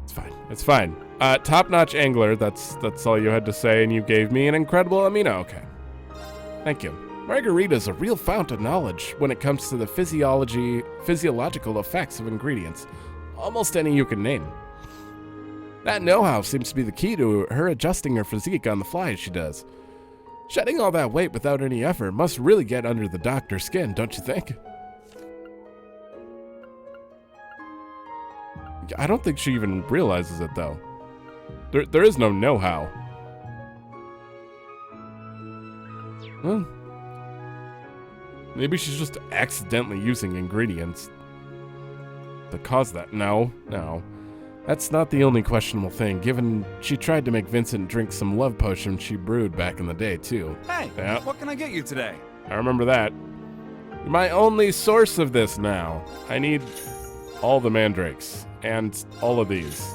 it's fine. It's fine. Top-notch angler. That's all you had to say, and you gave me an incredible amino. Okay, thank you. Margarita's a real fount of knowledge when it comes to the physiological effects of ingredients. Almost any you can name. That know-how seems to be the key to her adjusting her physique on the fly as she does. Shedding all that weight without any effort must really get under the doctor's skin, don't you think? I don't think she even realizes it, though. There is no know-how. Well, maybe she's just accidentally using ingredients that cause that. No. That's not the only questionable thing, given she tried to make Vincent drink some love potion she brewed back in the day, too. Hey, yeah. What can I get you today? I remember that. You're my only source of this now. I need all the mandrakes, and all of these.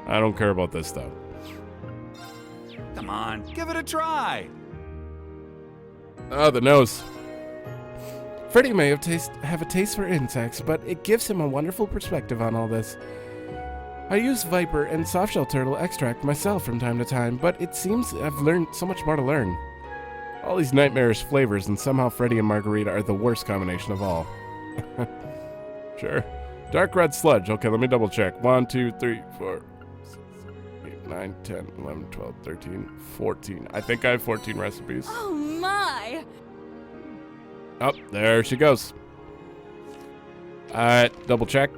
I don't care about this, though. Come on, give it a try. Oh, the nose. Freddy may have a taste for insects, but it gives him a wonderful perspective on all this. I use viper and softshell turtle extract myself from time to time, but it seems I've learned so much more to learn. All these nightmarish flavors, and somehow Freddy and Margarita are the worst combination of all. Sure. Dark red sludge. Okay, let me double check. 1, 2, 3, 4, 6, 7, 8, 9, 10, 11, 12, 13, 14. I think I have 14 recipes. Oh my! Oh, there she goes. Double check.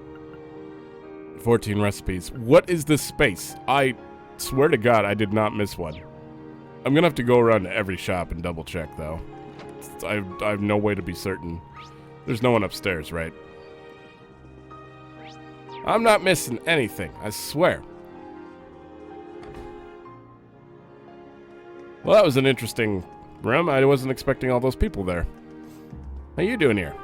14 recipes. What is this space? I swear to God, I did not miss one. I'm gonna have to go around to every shop and double check, though. I have no way to be certain. There's no one upstairs, right? I'm not missing anything, I swear. Well, that was an interesting room. I wasn't expecting all those people there. How you doing here?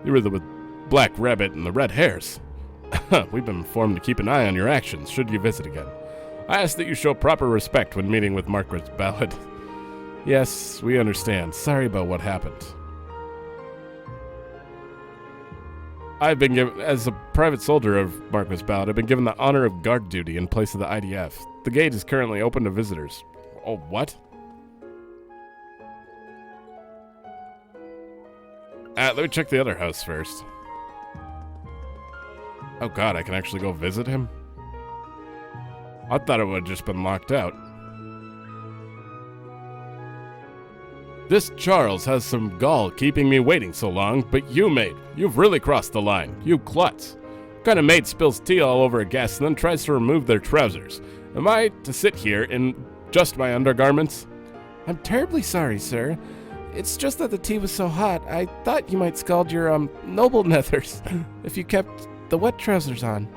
You were the Black Rabbit and the red hairs. We've been informed to keep an eye on your actions should you visit again. I ask that you show proper respect when meeting with Margaret's Ballad. Yes, we understand. Sorry about what happened. I've been given, as a private soldier of Marquis Ballad, I've been given the honor of guard duty in place of the IDF. The gate is currently open to visitors. Oh, what? Let me check the other house first. Oh God, I can actually go visit him? I thought it would have just been locked out. This Charles has some gall keeping me waiting so long, but you, maid, you've really crossed the line. You klutz. What kind of maid spills tea all over a guest and then tries to remove their trousers? Am I to sit here in just my undergarments? I'm terribly sorry, sir. It's just that the tea was so hot, I thought you might scald your, noble nethers if you kept the wet trousers on.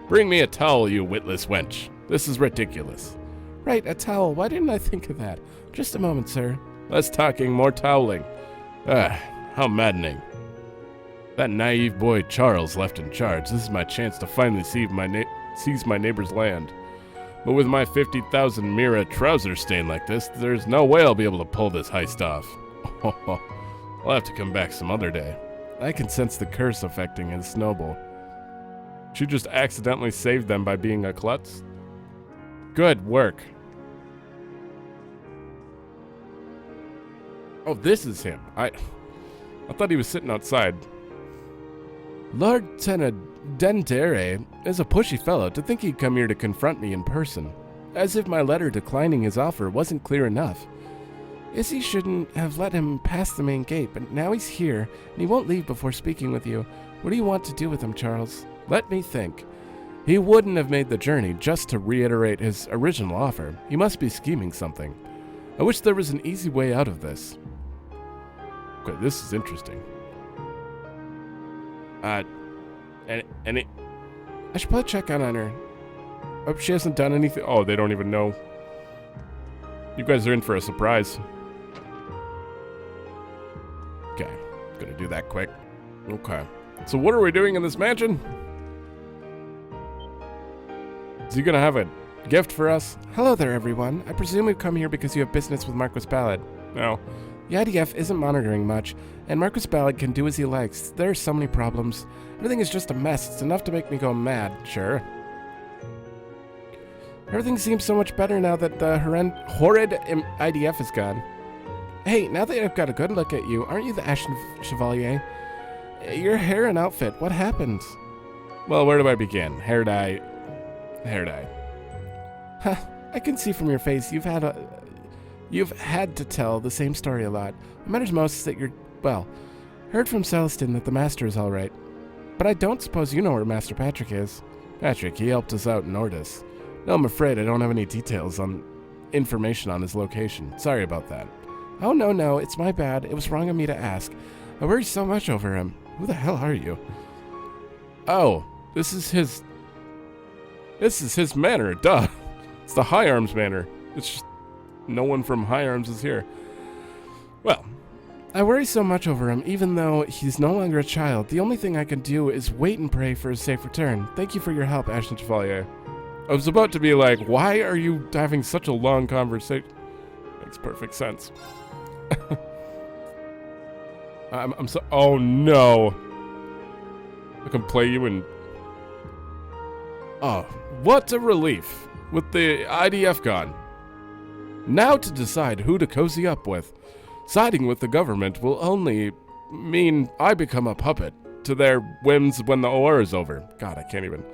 Bring me a towel, you witless wench. This is ridiculous. Right, a towel. Why didn't I think of that? Just a moment, sir. Less talking, more toweling. How maddening. That naive boy Charles left in charge. This is my chance to finally seize my neighbor's land. But with my 50,000 Mira trouser stain like this, there's no way I'll be able to pull this heist off. I'll have to come back some other day. I can sense the curse affecting his noble. She just accidentally saved them by being a klutz? Good work. Oh, this is him. I thought he was sitting outside. Lord Tenedendere is a pushy fellow to think he'd come here to confront me in person. As if my letter declining his offer wasn't clear enough. Issy shouldn't have let him pass the main gate, but now he's here, and he won't leave before speaking with you. What do you want to do with him, Charles? Let me think. He wouldn't have made the journey just to reiterate his original offer. He must be scheming something. I wish there was an easy way out of this. Okay, this is interesting. I should probably check on her. Oh, she hasn't done anything. Oh, they don't even know. You guys are in for a surprise. Okay, gonna do that quick. Okay. So what are we doing in this mansion? Is he gonna have a gift for us? Hello there, everyone. I presume we've come here because you have business with Marquis Ballad. No. The IDF isn't monitoring much, and Marcus Ballard can do as he likes. There are so many problems. Everything is just a mess. It's enough to make me go mad. Sure. Everything seems so much better now that the horrid IDF is gone. Hey, now that I've got a good look at you, aren't you the Ashen Chevalier? Your hair and outfit, what happened? Well, where do I begin? Hair dye. Hair dye. Huh, I can see from your face you've had to tell the same story a lot. What matters most is that heard from Celestin that the Master is all right. But I don't suppose you know where Master Patrick is. Patrick, he helped us out in Nordis. No, I'm afraid I don't have any details on information on his location. Sorry about that. Oh, no, it's my bad. It was wrong of me to ask. I worry so much over him. Who the hell are you? Oh, this is his manor, duh. It's the High Arms manor. It's just no one from High Arms is here. Well, I worry so much over him, even though he's no longer a child. The only thing I can do is wait and pray for his safe return. Thank you for your help, Ashen Chevalier. I was about to be like, why are you having such a long conversation? Makes perfect sense. I'm so. Oh no! I can play you in. Oh, what a relief! With the IDF gone. Now to decide who to cozy up with. Siding with the government will only mean I become a puppet to their whims when the war is over. God, I can't even.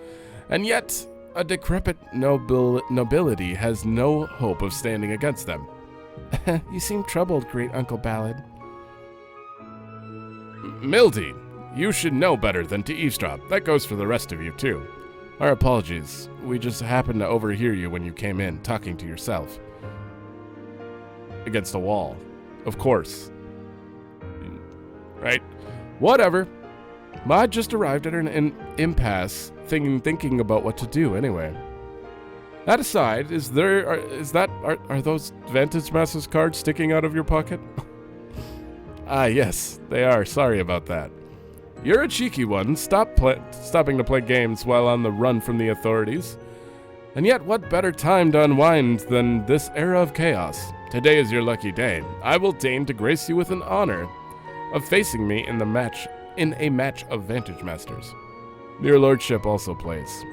And yet, a decrepit nobility has no hope of standing against them. You seem troubled, great Uncle Ballad. Mildy, you should know better than to eavesdrop. That goes for the rest of you, too. Our apologies. We just happened to overhear you when you came in, talking to yourself. Against a wall. Of course. Right? Whatever. I just arrived at an impasse, thinking about what to do anyway. That aside, are those Vantage Masters cards sticking out of your pocket? Ah, yes, they are. Sorry about that. You're a cheeky one. Stopping to play games while on the run from the authorities. And yet, what better time to unwind than this era of chaos? Today is your lucky day. I will deign to grace you with an honor of facing me in a match of Vantage Masters. Your lordship also plays.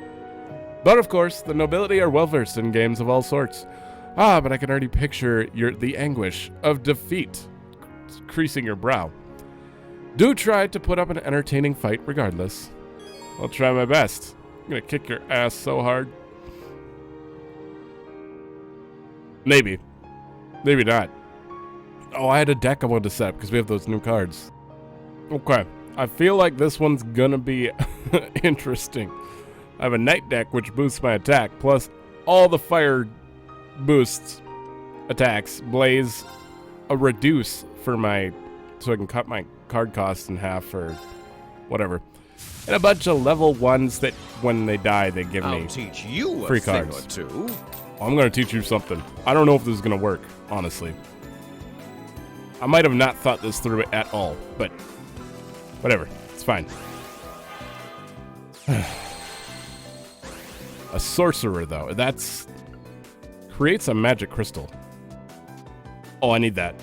But of course, the nobility are well versed in games of all sorts. Ah, but I can already picture the anguish of defeat creasing your brow. Do try to put up an entertaining fight regardless. I'll try my best. I'm gonna kick your ass so hard. Maybe. Maybe not. Oh, I had a deck I wanted to set up because we have those new cards. Okay. I feel like this one's gonna be interesting. I have a night deck which boosts my attack, plus all the fire boosts attacks, blaze, a reduce for so I can cut my card cost in half or whatever. And a bunch of level 1s that when they die, they give me teach you free a thing cards. or two. I'm going to teach you something. I don't know if this is going to work, honestly. I might have not thought this through at all, but whatever. It's fine. A sorcerer, though. That's creates a magic crystal. Oh, I need that.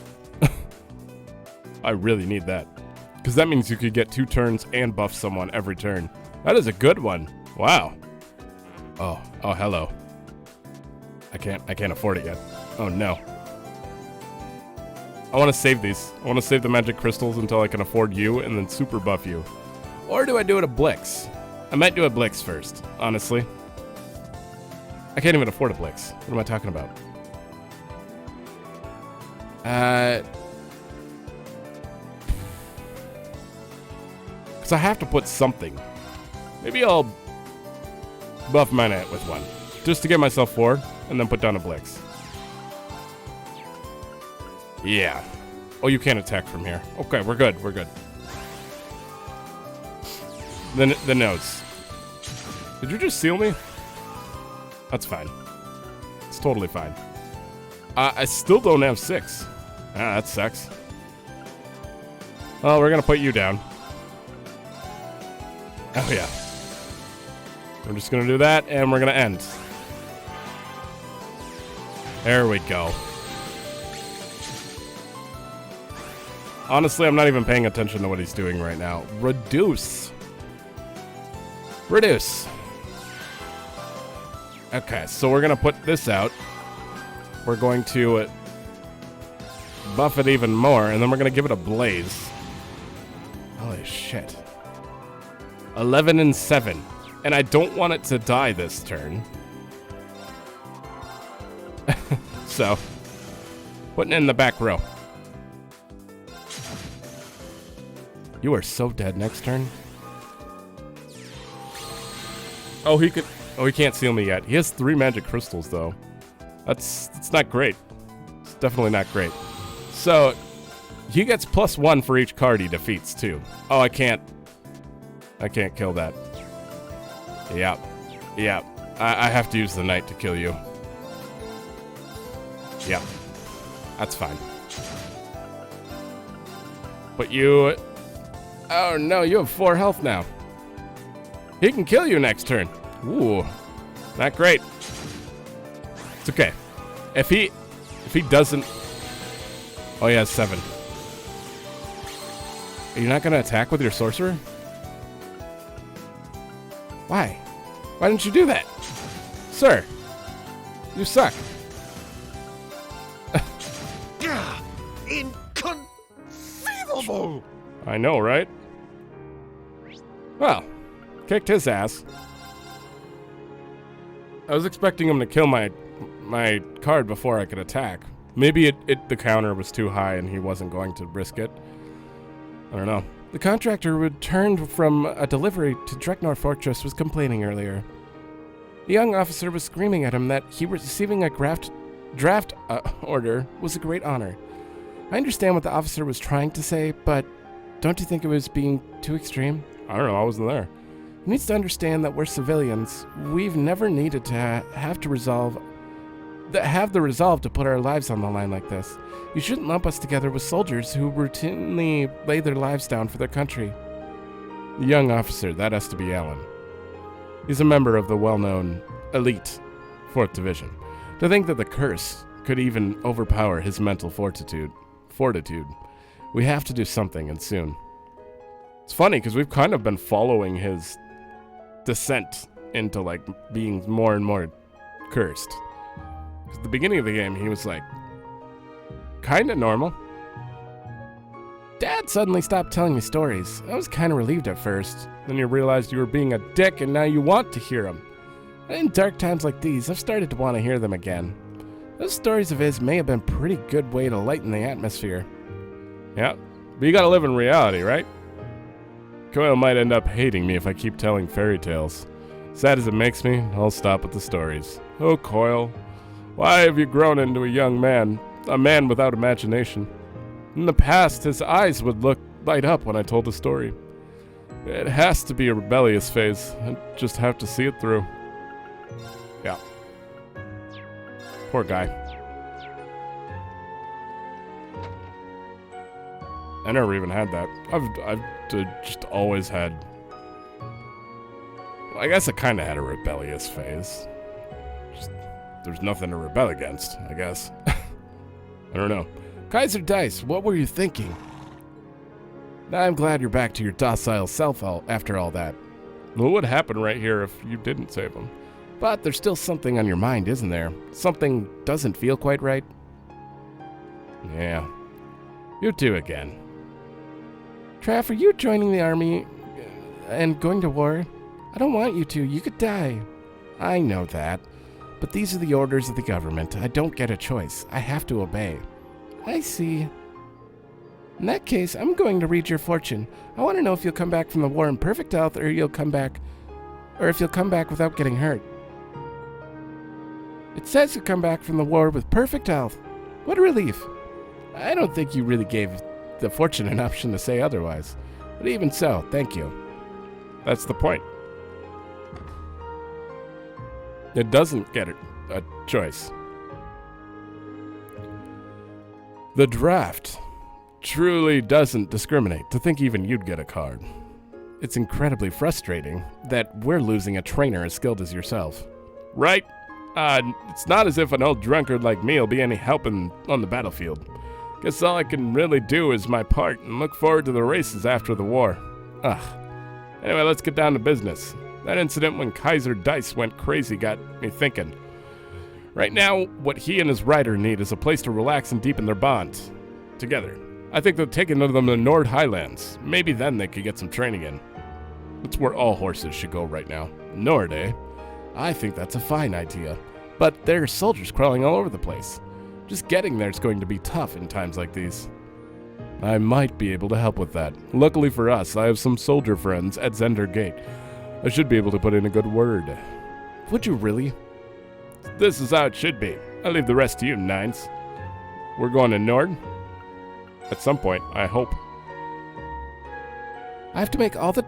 I really need that. Because that means you could get 2 turns and buff someone every turn. That is a good one. Wow. Oh, hello. I can't afford it yet. Oh, no. I want to save these. I want to save the magic crystals until I can afford you and then super buff you. Or do I do it a Blix? I might do a Blix first, honestly. I can't even afford a Blix. What am I talking about? Because I have to put something. Maybe I'll buff my knight with one. Just to get myself 4, and then put down a Blix. Yeah. Oh, you can't attack from here. Okay, we're good. We're good. The nose. Did you just seal me? That's fine. It's totally fine. I still don't have 6. Ah, that sucks. Well, we're gonna put you down. Oh, yeah. We're just gonna do that, and we're gonna end. There we go. Honestly, I'm not even paying attention to what he's doing right now. Reduce. Reduce. Okay, so we're going to put this out. We're going to buff it even more, and then we're going to give it a blaze. Holy shit. 11 and 7. And I don't want it to die this turn. So, putting it in the back row. You are so dead next turn. Oh, he can't seal me yet. He has 3 magic crystals, though. It's not great. It's definitely not great. So, he gets +1 for each card he defeats, too. Oh, I can't kill that. Yeah. I have to use the knight to kill you. Yeah. That's fine. But you... Oh, no, you have 4 health now. He can kill you next turn. Ooh. Not great. It's okay. If he doesn't... Oh, he has 7. Are you not going to attack with your sorcerer? Why? Why didn't you do that? Sir, you suck. Inconceivable! I know, right? Well, kicked his ass. I was expecting him to kill my card before I could attack. Maybe the counter was too high and he wasn't going to risk it. I don't know. The contractor returned from a delivery to Dreknor Fortress was complaining earlier. The young officer was screaming at him that he receiving a draft order was a great honor. I understand what the officer was trying to say, but don't you think it was being too extreme? I don't know, I wasn't there. He needs to understand that we're civilians. We've never needed to have the resolve to put our lives on the line like this. You shouldn't lump us together with soldiers who routinely lay their lives down for their country. The young officer, that has to be Alan. He's a member of the well-known elite 4th Division. To think that the curse could even overpower his mental fortitude. We have to do something, and soon. It's funny, because we've kind of been following his descent into, like, being more and more cursed. At the beginning of the game, he was, like, kind of normal. Dad suddenly stopped telling me stories. I was kind of relieved at first. Then you realized you were being a dick, and now you want to hear them. In dark times like these, I've started to want to hear them again. Those stories of his may have been a pretty good way to lighten the atmosphere. Yeah, but you gotta live in reality, right? Coyle might end up hating me if I keep telling fairy tales. Sad as it makes me, I'll stop with the stories. Oh, Coyle, why have you grown into a young man? A man without imagination. In the past, his eyes would light up when I told a story. It has to be a rebellious phase. I just have to see it through. Yeah. Poor guy. I never even had that. I've just always had... I guess I kind of had a rebellious phase. Just, there's nothing to rebel against, I guess. I don't know. Kaiser Dice, what were you thinking? I'm glad you're back to your docile self after all that. What would happen right here if you didn't save him? But there's still something on your mind, isn't there? Something doesn't feel quite right? Yeah. You too again. Traff, are you joining the army and going to war? I don't want you to. You could die. I know that. But these are the orders of the government. I don't get a choice. I have to obey. I see. In that case, I'm going to read your fortune. I want to know if you'll come back from the war in perfect health or if you'll come back without getting hurt. It says you come back from the war with perfect health. What a relief. I don't think you really gave the fortune an option to say otherwise. But even so, thank you. That's the point. It doesn't get a choice. The draft truly doesn't discriminate. To think even you'd get a card. It's incredibly frustrating that we're losing a trainer as skilled as yourself. Right? It's not as if an old drunkard like me will be any help on the battlefield. Guess all I can really do is my part and look forward to the races after the war. Ugh. Anyway, let's get down to business. That incident when Kaiser Dice went crazy got me thinking. Right now, what he and his rider need is a place to relax and deepen their bond together. I think they're taking them to the Nord Highlands. Maybe then they could get some training in. That's where all horses should go right now. Nord, eh? I think that's a fine idea. But there are soldiers crawling all over the place. Just getting there is going to be tough in times like these. I might be able to help with that. Luckily for us, I have some soldier friends at Zender Gate. I should be able to put in a good word. Would you really? This is how it should be. I'll leave the rest to you, Nines. We're going to Nord? At some point, I hope. I have to make all the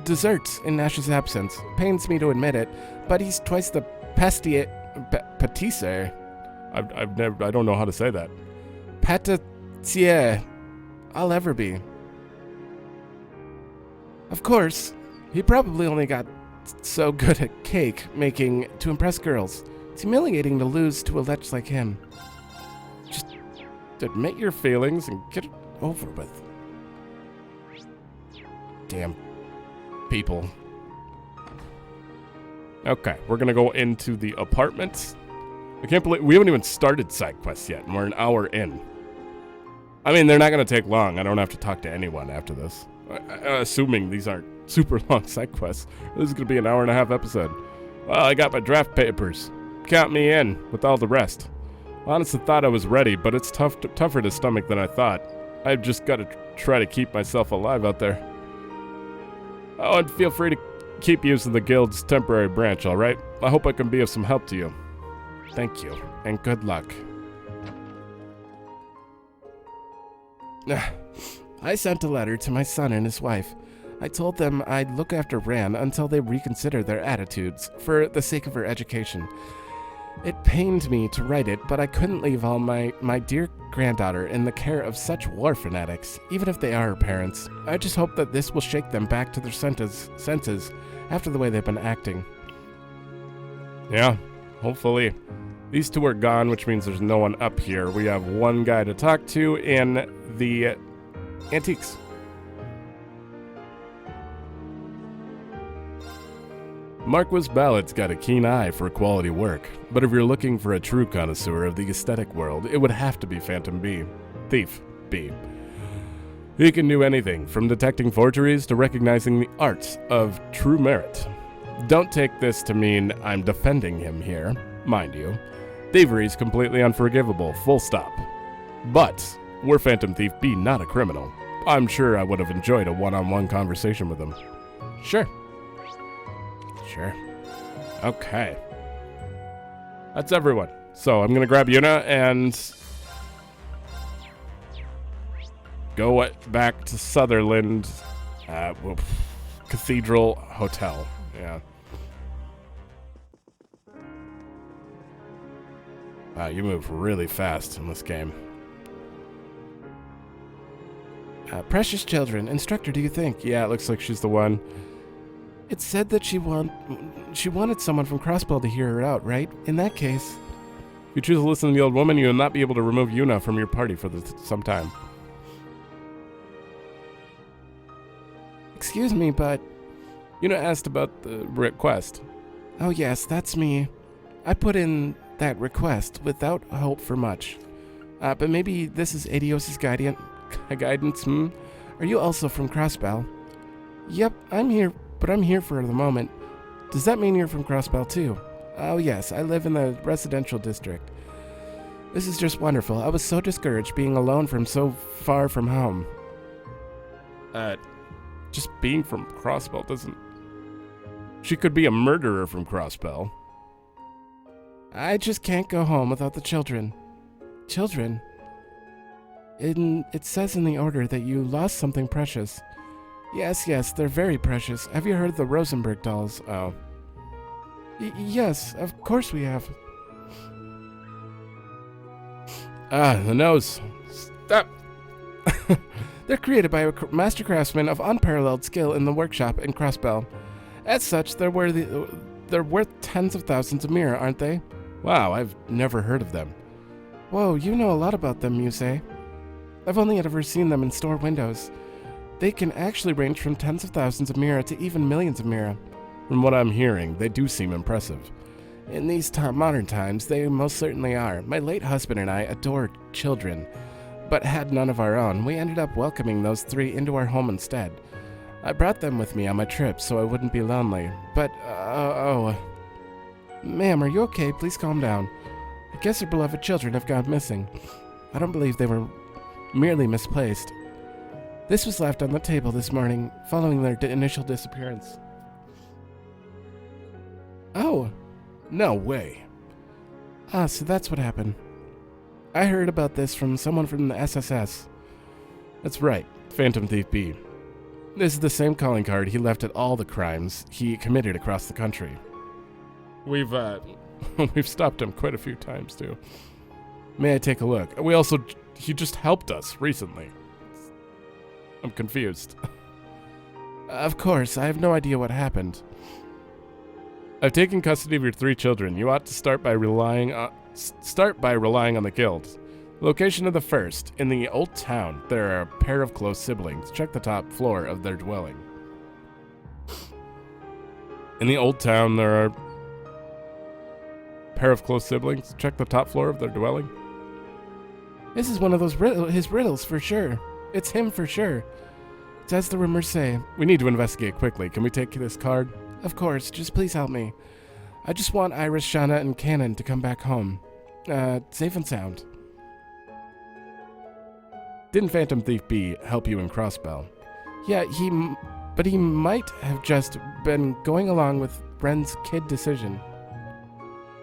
desserts in Nash's absence. Pains me to admit it, but he's twice the pâtissier. I don't know how to say that. Pâtissier I'll ever be. Of course, he probably only got so good at cake making to impress girls. It's humiliating to lose to a lech like him. Just admit your feelings and get it over with. Damn people. Okay, we're gonna go into the apartments. I can't believe we haven't even started Sidequests yet, and we're an hour in. I mean, they're not gonna take long. I don't have to talk to anyone after this. Assuming these aren't super long Sidequests. This is gonna be an hour and a half episode. Well, I got my draft papers. Count me in with all the rest. Honestly thought I was ready, but it's tougher to stomach than I thought. I've just got to try to keep myself alive out there. Oh, and feel free to keep using the guild's temporary branch, all right? I hope I can be of some help to you. Thank you, and good luck. I sent a letter to my son and his wife. I told them I'd look after Ran until they reconsider their attitudes, for the sake of her education. It pained me to write it, but I couldn't leave all my dear granddaughter in the care of such war fanatics, even if they are her parents. I just hope that this will shake them back to their senses after the way they've been acting. Yeah, hopefully. These two are gone, which means there's no one up here. We have one guy to talk to in the antiques. Marquis Ballard's got a keen eye for quality work, but if you're looking for a true connoisseur of the aesthetic world, it would have to be Phantom B. Thief B. He can do anything, from detecting forgeries to recognizing the arts of true merit. Don't take this to mean I'm defending him here, mind you. Thievery is completely unforgivable, full stop. But, were Phantom Thief B not a criminal, I'm sure I would have enjoyed a one-on-one conversation with him. Sure. Okay. That's everyone. So I'm going to grab Yuna and go back to Sutherland Cathedral Hotel. Yeah. Wow, you move really fast in this game. Precious children, instructor, do you think? Yeah, it looks like she's the one. It said that she wanted someone from Crossbell to hear her out, right? In that case, if you choose to listen to the old woman, you will not be able to remove Yuna from your party for some time. Excuse me, but... Yuna asked about the request. Oh yes, that's me. I put in that request without hope for much. But maybe this is Adios's guidance, Are you also from Crossbell? Yep, I'm here. But I'm here for the moment. Does that mean you're from Crossbell too? Oh yes, I live in the residential district. This is just wonderful. I was so discouraged being alone from so far from home. Just being from Crossbell doesn't... She could be a murderer from Crossbell. I just can't go home without the children. Children? It says in the order that you lost something precious. Yes, they're very precious. Have you heard of the Rosenberg Dolls? Oh. Yes, of course we have. The nose. Stop. They're created by a master craftsman of unparalleled skill in the workshop in Crossbell. As such, they're worth tens of thousands of mira, aren't they? Wow, I've never heard of them. Whoa, you know a lot about them, you say? I've only ever seen them in store windows. They can actually range from tens of thousands of mira to even millions of mira. From what I'm hearing, they do seem impressive. In these modern times, they most certainly are. My late husband and I adored children, but had none of our own. We ended up welcoming those 3 into our home instead. I brought them with me on my trip so I wouldn't be lonely. But, Ma'am, are you okay? Please calm down. I guess our beloved children have gone missing. I don't believe they were merely misplaced. This was left on the table this morning, following their initial disappearance. Oh, no way. Ah, so that's what happened. I heard about this from someone from the SSS. That's right, Phantom Thief B. This is the same calling card he left at all the crimes he committed across the country. We've stopped him quite a few times, too. May I take a look? He just helped us recently. I'm confused. Of course, I have no idea what happened. I've taken custody of your 3 children. You ought to start by relying on the guild. Location of the first. In the old town, there are a pair of close siblings. Check the top floor of their dwelling. In the old town, there are a pair of close siblings. Check the top floor of their dwelling. This is one of those his riddles for sure. It's him for sure. It's as the rumors say. We need to investigate quickly. Can we take this card? Of course, just please help me. I just want Iris, Shauna, and Cannon to come back home. Safe and sound. Didn't Phantom Thief B help you in Crossbell? Yeah, but he might have just been going along with Ren's kid decision.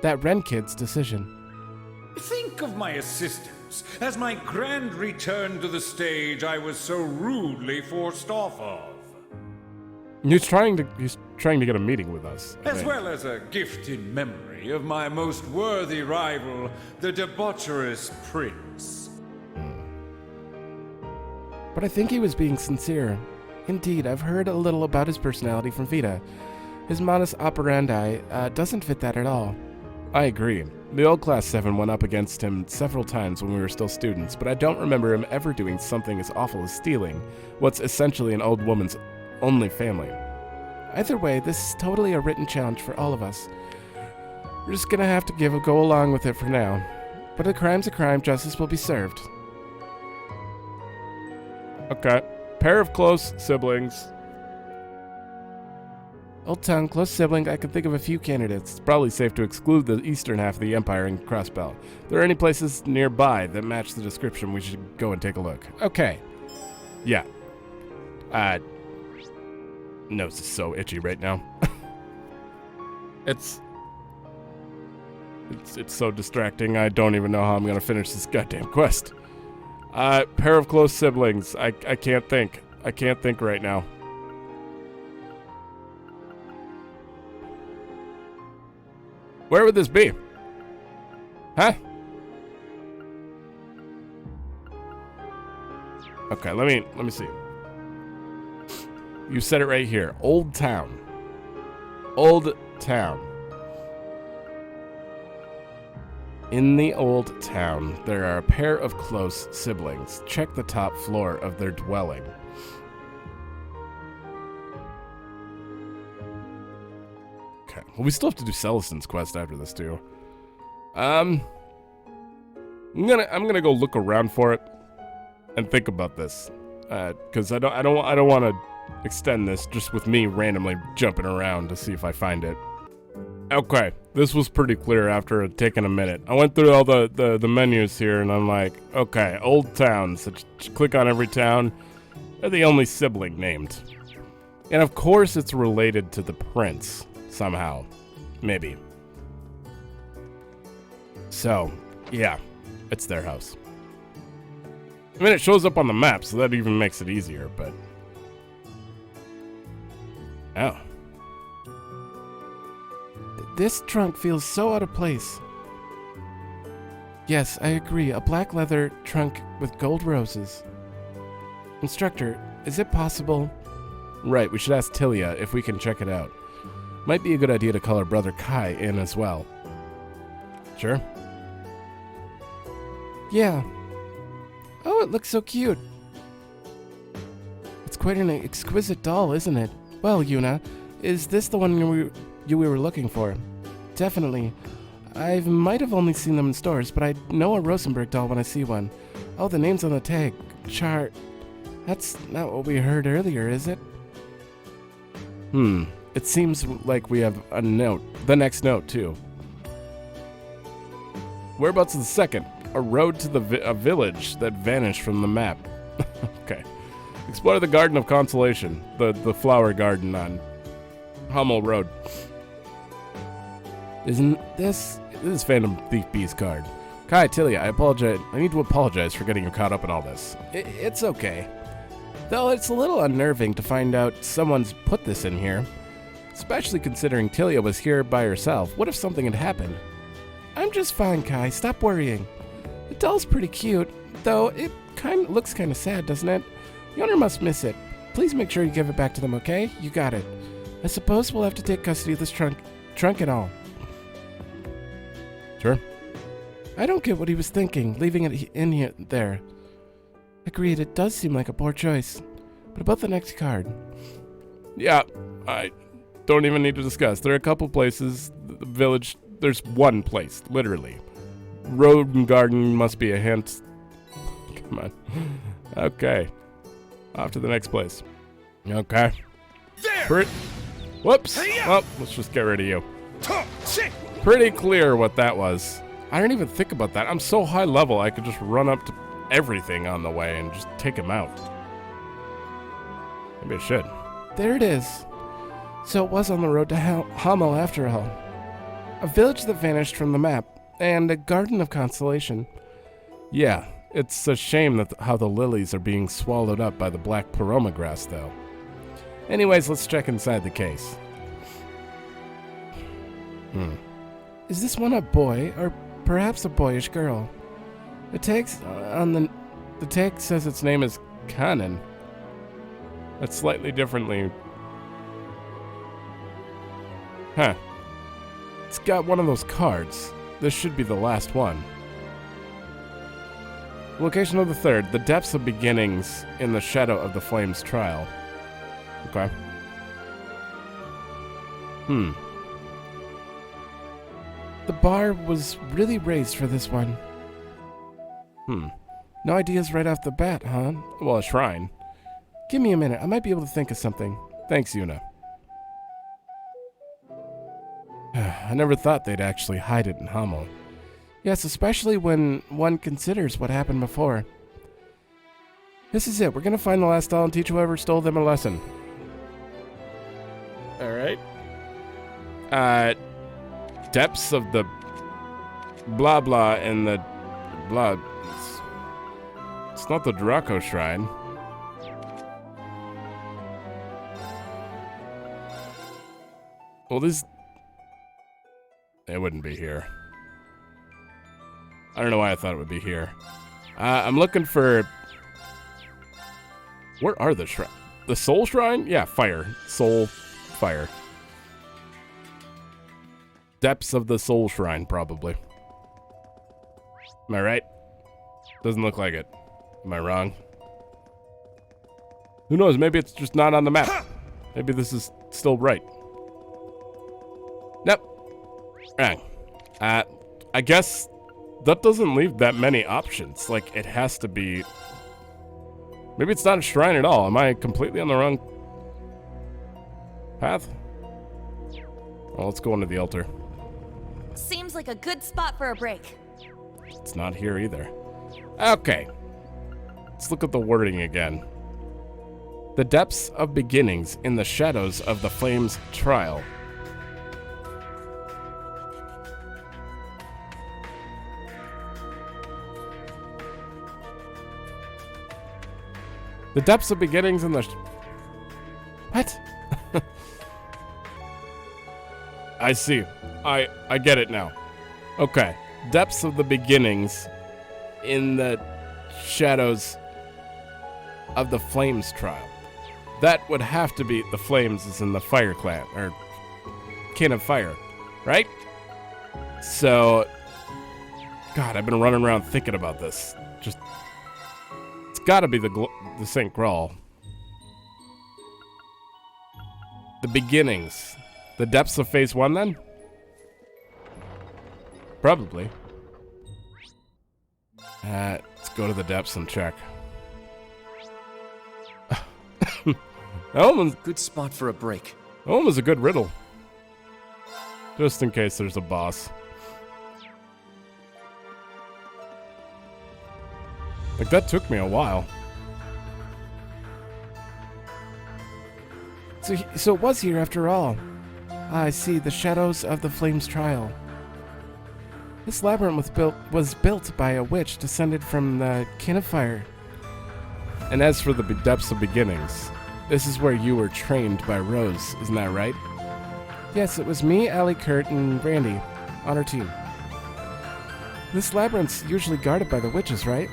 That Ren kid's decision. Think of my assistants as my grand return to the stage I was so rudely forced off of. He's trying to get a meeting with us. As well as a gift in memory of my most worthy rival, the debaucherous prince. But I think he was being sincere. Indeed, I've heard a little about his personality from Vita. His modus operandi doesn't fit that at all. I agree. The old Class 7 went up against him several times when we were still students, but I don't remember him ever doing something as awful as stealing what's essentially an old woman's only family. Either way, this is totally a written challenge for all of us. We're just gonna have to go along with it for now. But a crime's a crime, justice will be served. Okay. Pair of close siblings. Old Town, close sibling, I can think of a few candidates. It's probably safe to exclude the eastern half of the Empire and Crossbell. If there are any places nearby that match the description, we should go and take a look. Okay. Yeah. Nose is so itchy right now. It's so distracting. I don't even know how I'm gonna finish this goddamn quest. Pair of close siblings. I can't think. I can't think right now. Where would this be? Huh? Okay, let me see. You said it right here. Old Town. Old Town. In the old town, there are a pair of close siblings. Check the top floor of their dwelling. Okay. Well, we still have to do Celestin's quest after this too. I'm gonna go look around for it and think about this, because I don't want to extend this just with me randomly jumping around to see if I find it. Okay, this was pretty clear after taking a minute. I went through all the menus here, and I'm like, okay, old town. So click on every town. They're the only sibling named, and of course it's related to the prince somehow, maybe. So, yeah, it's their house. I mean, it shows up on the map, so that even makes it easier, but... Oh. This trunk feels so out of place. Yes, I agree. A black leather trunk with gold roses. Instructor, is it possible? Right, we should ask Tilia if we can check it out. Might be a good idea to call our brother Kai in as well. Sure? Yeah. Oh, it looks so cute. It's quite an exquisite doll, isn't it? Well, Yuna, is this the one we were looking for? Definitely. I might have only seen them in stores, but I know a Rosenberg doll when I see one. Oh, the name's on the tag. That's not what we heard earlier, is it? It seems like we have a note. The next note, too. Whereabouts is the second? A road to a village that vanished from the map. Okay. Explore the Garden of Consolation. The flower garden on Hummel Road. Isn't this is Phantom Thief B's card. Kai, Tilia, I need to apologize for getting you caught up in all this. It's okay. Though it's a little unnerving to find out someone's put this in here. Especially considering Tilia was here by herself. What if something had happened? I'm just fine, Kai. Stop worrying. The doll's pretty cute, though it looks kind of sad, doesn't it? The owner must miss it. Please make sure you give it back to them, okay? You got it. I suppose we'll have to take custody of this trunk and all. Sure. I don't get what he was thinking, leaving it in here there. Agreed, it does seem like a poor choice. But about the next card. Yeah, I don't even need to discuss. There are a couple places. The village, there's one place, literally. Road and garden must be a hint. Come on. Okay. Off to the next place. Okay. There! Whoops. Hey-ya! Well, let's just get rid of you. Pretty clear what that was. I didn't even think about that. I'm so high level, I could just run up to everything on the way and just take him out. Maybe I should. There it is. So it was on the road to Hummel after all. A village that vanished from the map, and a garden of consolation. Yeah, it's a shame that how the lilies are being swallowed up by the black paroma grass, though. Anyways, let's check inside the case. Is this one a boy, or perhaps a boyish girl? The tag says its name is Kanan. That's slightly differently. Huh. It's got one of those cards. This should be the last one. Location of the third. The depths of beginnings in the shadow of the flames trial. Okay. The bar was really raised for this one. No ideas right off the bat, huh? Well, a shrine. Give me a minute. I might be able to think of something. Thanks, Yuna. I never thought they'd actually hide it in Hummel. Yes, especially when one considers what happened before. This is it. We're gonna find the last doll and teach whoever stole them a lesson. Alright. Depths of the blah blah and the blah. It's not the Draco Shrine. Well, this... It wouldn't be here. I don't know why I thought it would be here. I'm looking for... Where are the shrine? The Soul Shrine? Yeah, fire. Soul, fire. Depths of the Soul Shrine, probably. Am I right? Doesn't look like it. Am I wrong? Who knows? Maybe it's just not on the map. Maybe this is still right. Nope. Wrong. I guess that doesn't leave that many options. Like, it has to be... Maybe it's not a shrine at all. Am I completely on the wrong path? Well, let's go into the altar. Seems like a good spot for a break. It's not here either. Okay. Let's look at the wording again. The depths of beginnings in the shadows of the flames trial. The depths of beginnings in the... What? I see. I get it now. Okay. Depths of the beginnings in the shadows of the flames trial. That would have to be... The flames is in the fire clan, or kin of fire, right? So... God, I've been running around thinking about this. Just... gotta be the St. Graal. The beginnings. The depths of phase 1 then? Probably. Let's go to the depths and check. That one Good spot for a break. was a good riddle. Just in case there's a boss. Like, that took me a while. So it was here after all. I see the shadows of the Flames Trial. This labyrinth was built by a witch descended from the kin of fire. And as for the depths of beginnings, this is where you were trained by Rose, isn't that right? Yes, it was me, Allie, Kurt, and Randy on our team. This labyrinth's usually guarded by the witches, right?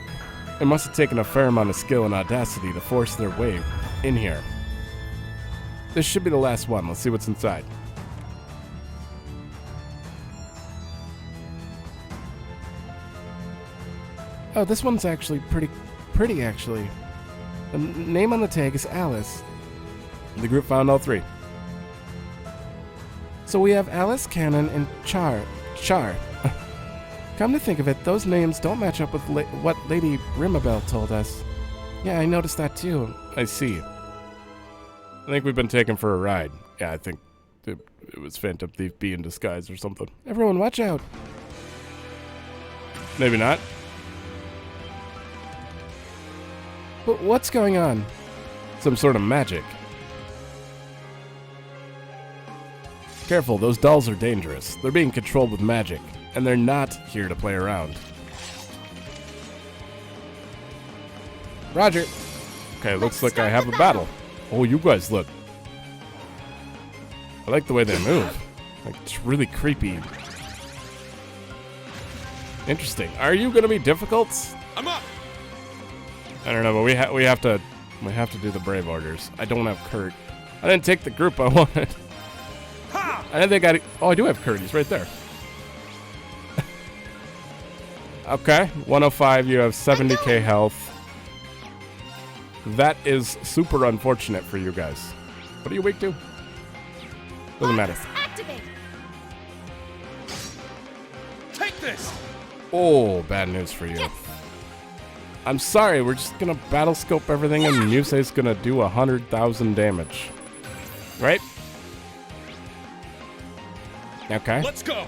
It must have taken a fair amount of skill and audacity to force their way in here. This should be the last one. Let's see what's inside. Oh, this one's actually pretty actually. The name on the tag is Alice. The group found all 3. So we have Alice, Cannon, and Char. Come to think of it, those names don't match up with what Lady Rimabel told us. Yeah, I noticed that too. I see. I think we've been taken for a ride. Yeah, I think it was Phantom Thief B in disguise or something. Everyone, watch out. Maybe not. But what's going on? Some sort of magic. Careful, those dolls are dangerous. They're being controlled with magic, and they're not here to play around. Roger. Okay, looks like I have a battle. Oh, you guys look. I like the way they move. Like, it's really creepy. Interesting. Are you gonna be difficult? I'm up. I don't know, but we have to do the brave orders. I don't have Kurt. I didn't take the group I wanted. I didn't think I do have Kurt. He's right there. Okay, 105. You have 70k health. That is super unfortunate for you guys. What are you weak to? Doesn't matter. Activate. Take this. Oh, bad news for you. Yes. I'm sorry, we're just gonna battle scope everything and Musei's gonna do 100,000 damage. Right? Okay. Let's go.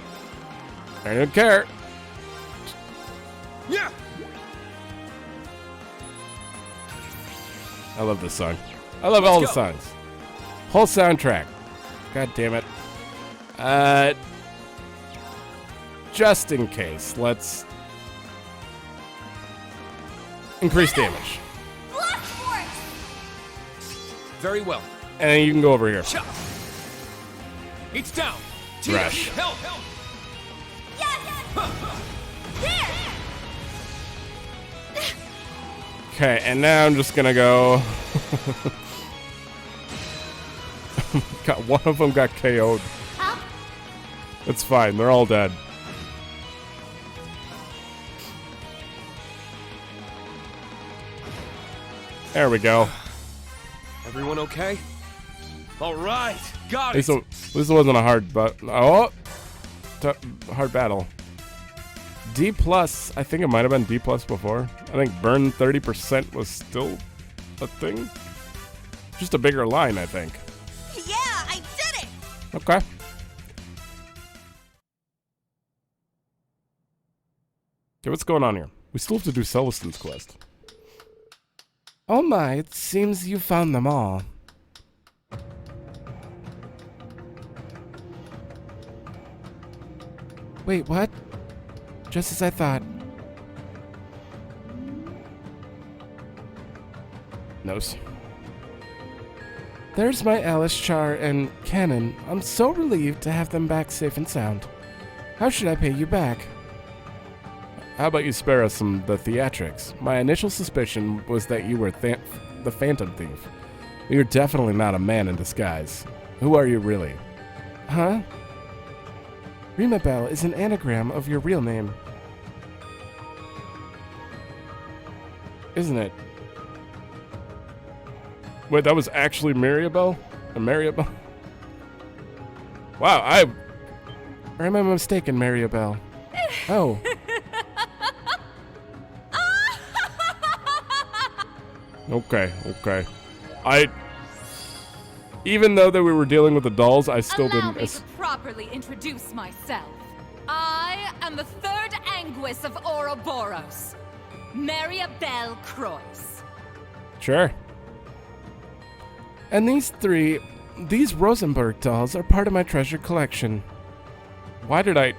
I don't care. Yeah. I love this song. I love all the go. songs. Whole soundtrack. God damn it. Just in case, let's increase damage. Blast force. Very well. And then you can go over here. Chop. It's down. Rush. Help. Yes. There. Okay, and now I'm just gonna go. God, one of them got KO'd. Up. It's fine, they're all dead. There we go. Everyone okay? All right. Got At it. least it wasn't a hard hard battle. D+, I think it might have been D+ before. I think burn 30% was still a thing. Just a bigger line, I think. Yeah, I did it. Okay. Okay, what's going on here? We still have to do Celestin's quest. Oh my, it seems you found them all. Wait, what? Just as I thought. Nose. There's my Alice, Char, and Cannon. I'm so relieved to have them back safe and sound. How should I pay you back? How about you spare us the theatrics? My initial suspicion was that you were the Phantom Thief. You're definitely not a man in disguise. Who are you really? Huh? Rimabel is an anagram of your real name. Isn't it? Wait, that was actually Maribel? Maribel? Wow, Or am I mistaken, Maribel? Oh. Okay. Even though that we were dealing with the dolls, I still Allow didn't. me to properly introduce myself. I am the third Anguis of Ouroboros, Maribel Croix. Sure. And these Rosenberg dolls are part of my treasure collection. Why did I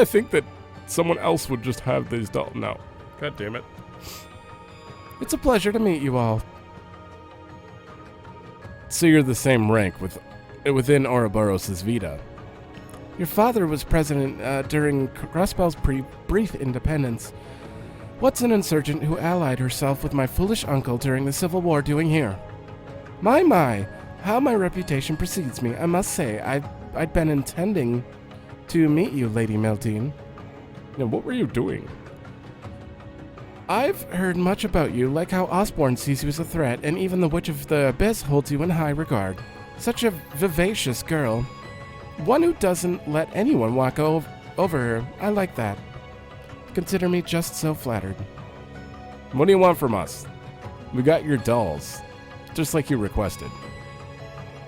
think that someone else would just have these dolls? No. God damn it. It's a pleasure to meet you all. So you're the same rank within Ouroboros' Vita. Your father was president during Crossbell's brief independence. What's an insurgent who allied herself with my foolish uncle during the Civil War doing here? My, how my reputation precedes me. I must say, I'd been intending to meet you, Lady Meltine. Now, what were you doing? I've heard much about you, like how Osborne sees you as a threat, and even the Witch of the Abyss holds you in high regard. Such a vivacious girl. One who doesn't let anyone walk over her. I like that. Consider me just so flattered. What do you want from us? We got your dolls, just like you requested.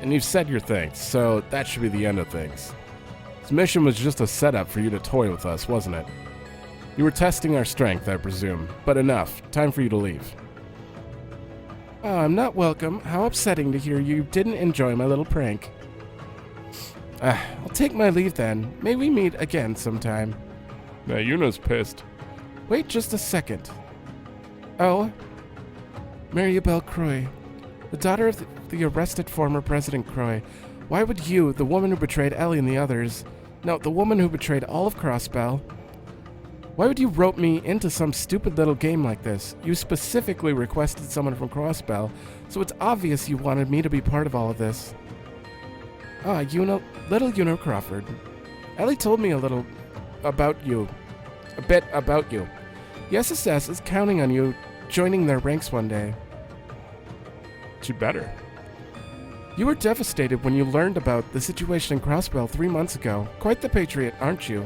And you've said your thanks, so that should be the end of things. This mission was just a setup for you to toy with us, wasn't it? You were testing our strength, I presume, but enough. Time for you to leave. Oh, I'm not welcome. How upsetting to hear you didn't enjoy my little prank. I'll take my leave then. May we meet again sometime. Now, Yuna's pissed. Wait just a second. Oh, Maribel Croix, the daughter of the arrested former President Croix. Why would you, the woman who betrayed Ellie and the others, no, the woman who betrayed all of Crossbell, why would you rope me into some stupid little game like this? You specifically requested someone from Crossbell, so it's obvious you wanted me to be part of all of this. Ah, little Una Crawford. Ellie told me a bit about you. The SSS is counting on you joining their ranks one day. She better. You were devastated when you learned about the situation in Crossbell 3 months ago. Quite the patriot, aren't you?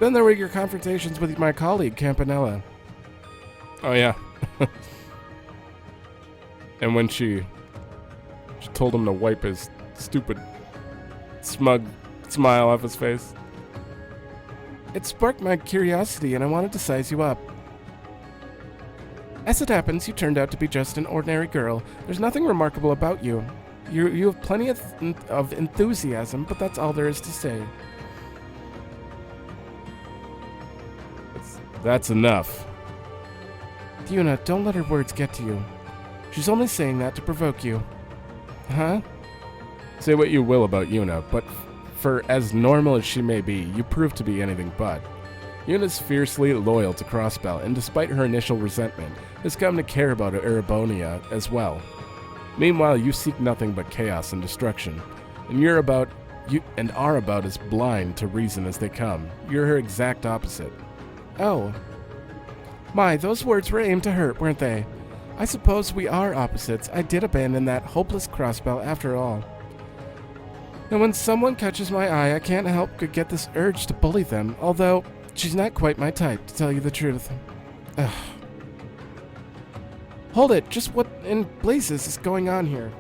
Then there were your confrontations with my colleague, Campanella. Oh, yeah. And when she told him to wipe his stupid, smug smile off his face. It sparked my curiosity, and I wanted to size you up. As it happens, you turned out to be just an ordinary girl. There's nothing remarkable about you. You have plenty of enthusiasm, but that's all there is to say. That's enough. Yuna, don't let her words get to you. She's only saying that to provoke you. Huh? Say what you will about Yuna, but for as normal as she may be, you prove to be anything but. Yuna's fiercely loyal to Crossbell, and despite her initial resentment, has come to care about Erebonia as well. Meanwhile, you seek nothing but chaos and destruction, and are about as blind to reason as they come. You're her exact opposite. Oh. My, those words were aimed to hurt, weren't they? I suppose we are opposites. I did abandon that hopeless Crossbell after all. And when someone catches my eye, I can't help but get this urge to bully them, although she's not quite my type, to tell you the truth. Ugh. Hold it, just what in blazes is going on here?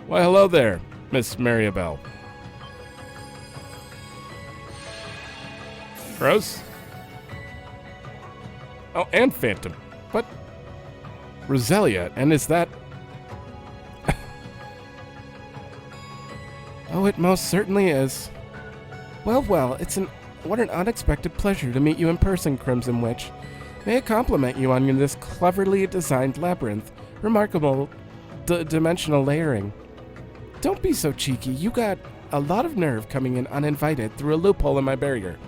Why, hello there, Miss Maribel. Rose? Oh, and Phantom. What? Roselia, and is that... Oh, it most certainly is. Well, what an unexpected pleasure to meet you in person, Crimson Witch. May I compliment you on this cleverly designed labyrinth. Remarkable dimensional layering. Don't be so cheeky. You got a lot of nerve coming in uninvited through a loophole in my barrier.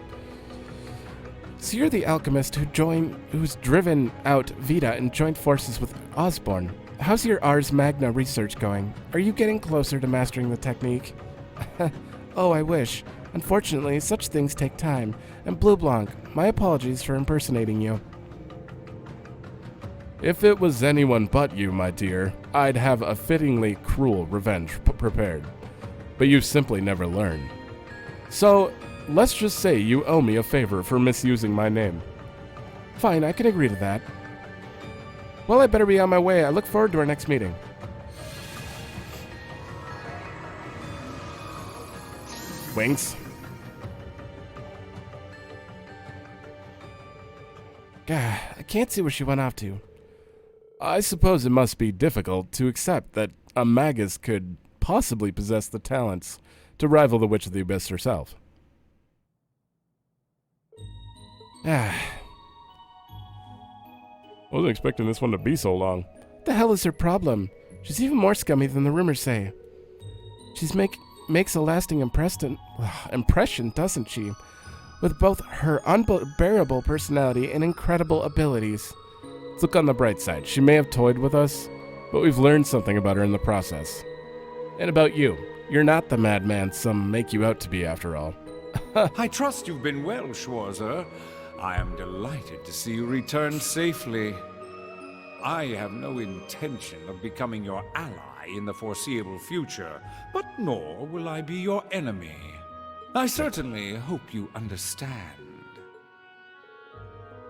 So you're the alchemist who's driven out Vita and joined forces with Osborne. How's your Ars Magna research going? Are you getting closer to mastering the technique? Oh, I wish. Unfortunately, such things take time. And Blue Blanc, my apologies for impersonating you. If it was anyone but you, my dear, I'd have a fittingly cruel revenge prepared. But you simply never learn. So, let's just say you owe me a favor for misusing my name. Fine, I can agree to that. Well, I better be on my way. I look forward to our next meeting. Winks. Gah, I can't see where she went off to. I suppose it must be difficult to accept that a magus could possibly possess the talents to rival the Witch of the Abyss herself. Wasn't expecting this one to be so long. What the hell is her problem? She's even more scummy than the rumors say. She's makes a lasting impression, doesn't she? With both her unbearable personality and incredible abilities. Let's look on the bright side. She may have toyed with us, but we've learned something about her in the process. And about you. You're not the madman some make you out to be, after all. I trust you've been well, Schwarzer. I am delighted to see you return safely. I have no intention of becoming your ally in the foreseeable future, but nor will I be your enemy. I certainly hope you understand.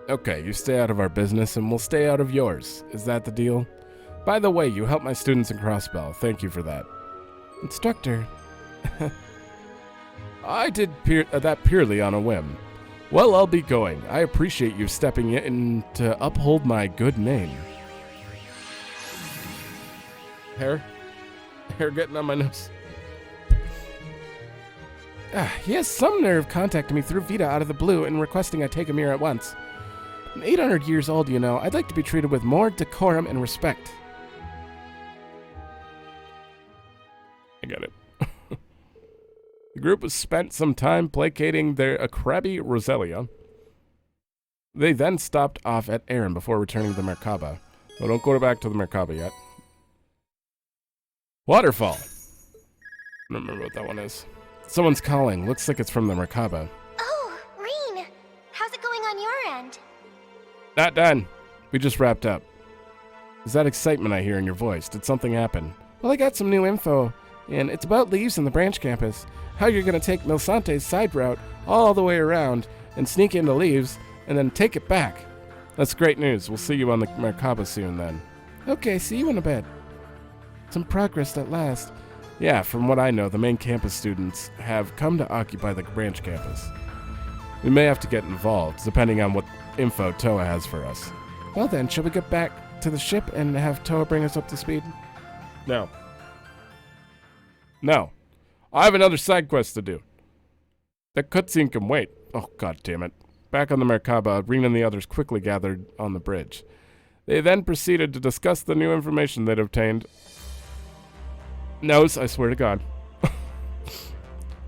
Okay, you stay out of our business and we'll stay out of yours. Is that the deal? By the way, you helped my students in Crossbell. Thank you for that. Instructor. I did that purely on a whim. Well, I'll be going. I appreciate you stepping in to uphold my good name. Hair getting on my nose. He has some nerve contacting me through Vita out of the blue and requesting I take him here at once. I'm 800 years old, you know. I'd like to be treated with more decorum and respect. I get it. The group has spent some time placating their crabby Roselia. They then stopped off at Aaron before returning to the Merkaba. Well, don't go back to the Merkaba yet. Waterfall. I don't remember what that one is. Someone's calling. Looks like it's from the Merkaba. Oh, Reen! How's it going on your end? Not done. We just wrapped up. Is that excitement I hear in your voice? Did something happen? Well, I got some new info, and it's about leaves in the branch campus. How you're going to take Milsante's side route all the way around and sneak into leaves and then take it back. That's great news. We'll see you on the Merkaba soon then. Okay, see you in a bit. Some progress at last. Yeah, from what I know, the main campus students have come to occupy the branch campus. We may have to get involved, depending on what info Toa has for us. Well then, shall we get back to the ship and have Toa bring us up to speed? No. I have another side quest to do. That cutscene can wait. Oh, god damn it. Back on the Merkaba, Reen and the others quickly gathered on the bridge. They then proceeded to discuss the new information they'd obtained. Nose, I swear to God.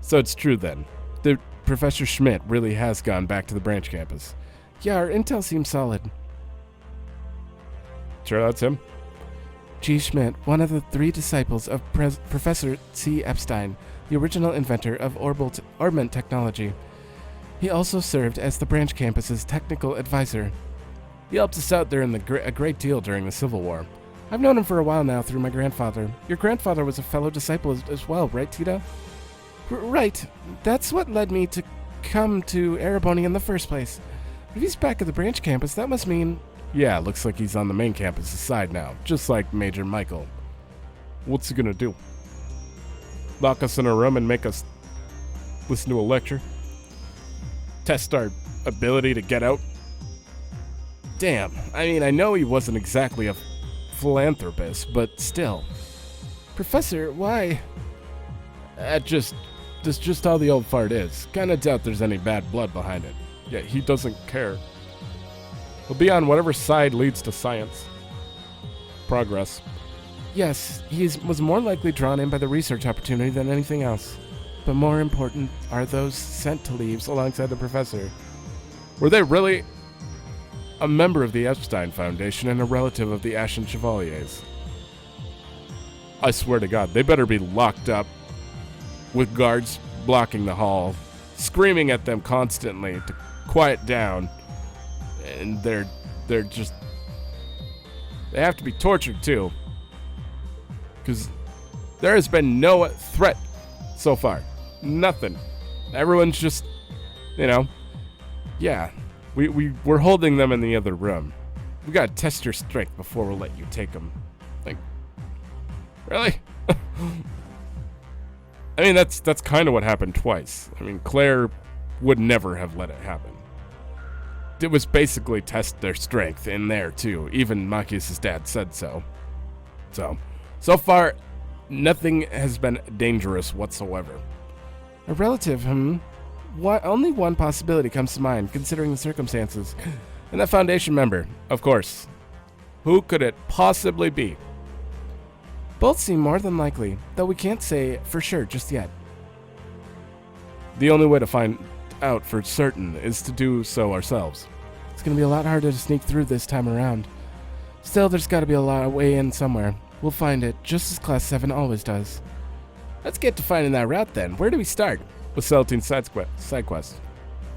So it's true then. Professor Schmidt really has gone back to the branch campus. Yeah, our intel seems solid. Sure that's him? G. Schmidt, one of the 3 disciples of Professor C. Epstein, the original inventor of ornament technology. He also served as the branch campus's technical advisor. He helped us out there a great deal during the Civil War. I've known him for a while now through my grandfather. Your grandfather was a fellow disciple as well, right, Tita? Right. That's what led me to come to Erebony in the first place. If he's back at the branch campus, that must mean... Yeah, looks like he's on the main campus's side now, just like Major Michael. What's he gonna do? Lock us in a room and make us listen to a lecture? Test our ability to get out? Damn, I mean, I know he wasn't exactly a philanthropist, but still. Professor, why? That's just how the old fart is. Kinda doubt there's any bad blood behind it. Yeah, he doesn't care. He'll be on whatever side leads to science. Progress. Yes, he was more likely drawn in by the research opportunity than anything else. But more important are those sent to leaves alongside the professor. Were they really a member of the Epstein Foundation and a relative of the Ashen Chevaliers? I swear to God, they better be locked up with guards blocking the hall, screaming at them constantly to quiet down. And they're just They have to be tortured too. Because there has been no threat so far. Nothing. Everyone's just, yeah. We're holding them in the other room. We gotta test your strength before we'll let you take them. Like, really? I mean, that's kind of what happened twice. I mean, Claire would never have let it happen. It was basically test their strength in there, too. Even Machias' dad said so. So far, nothing has been dangerous whatsoever. A relative, only one possibility comes to mind, considering the circumstances. And that Foundation member, of course. Who could it possibly be? Both seem more than likely, though we can't say for sure just yet. The only way to find out for certain is to do so ourselves. It's going to be a lot harder to sneak through this time around. Still, there's got to be a way in somewhere. We'll find it, just as Class 7 always does. Let's get to finding that route then. Where do we start? With Celestin's side quest.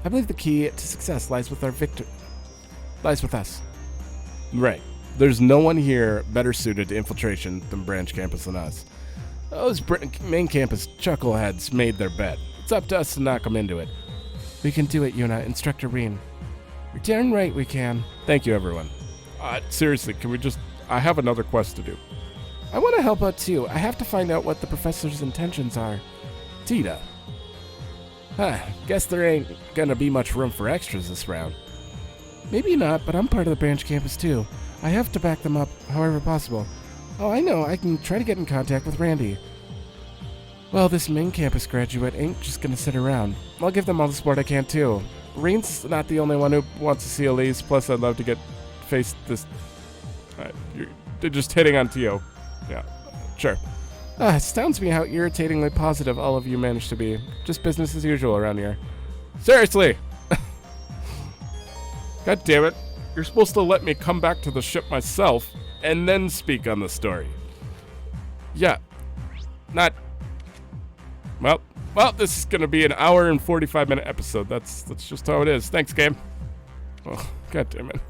I believe the key to success lies with us. Right. There's no one here better suited to infiltration than Branch Campus and us. Those main campus chuckleheads made their bed. It's up to us to knock them into it. We can do it, Yuna. Instructor Reen. You're darn right we can. Thank you, everyone. Seriously, can we just... I have another quest to do. I want to help out, too. I have to find out what the professor's intentions are. Tita. Guess there ain't gonna be much room for extras this round. Maybe not, but I'm part of the Branch Campus, too. I have to back them up however possible. Oh, I know. I can try to get in contact with Randy. Well, this main campus graduate ain't just gonna sit around. I'll give them all the support I can, too. Reen's not the only one who wants to see Elise, plus I'd love to face this... You're just hitting on Tio. Yeah, sure. It astounds me how irritatingly positive all of you manage to be. Just business as usual around here. Seriously! God damn it. You're supposed to let me come back to the ship myself and then speak on the story. Yeah. Not... Well, this is going to be an hour and 45-minute episode. That's just how it is. Thanks, game. Oh, God damn it.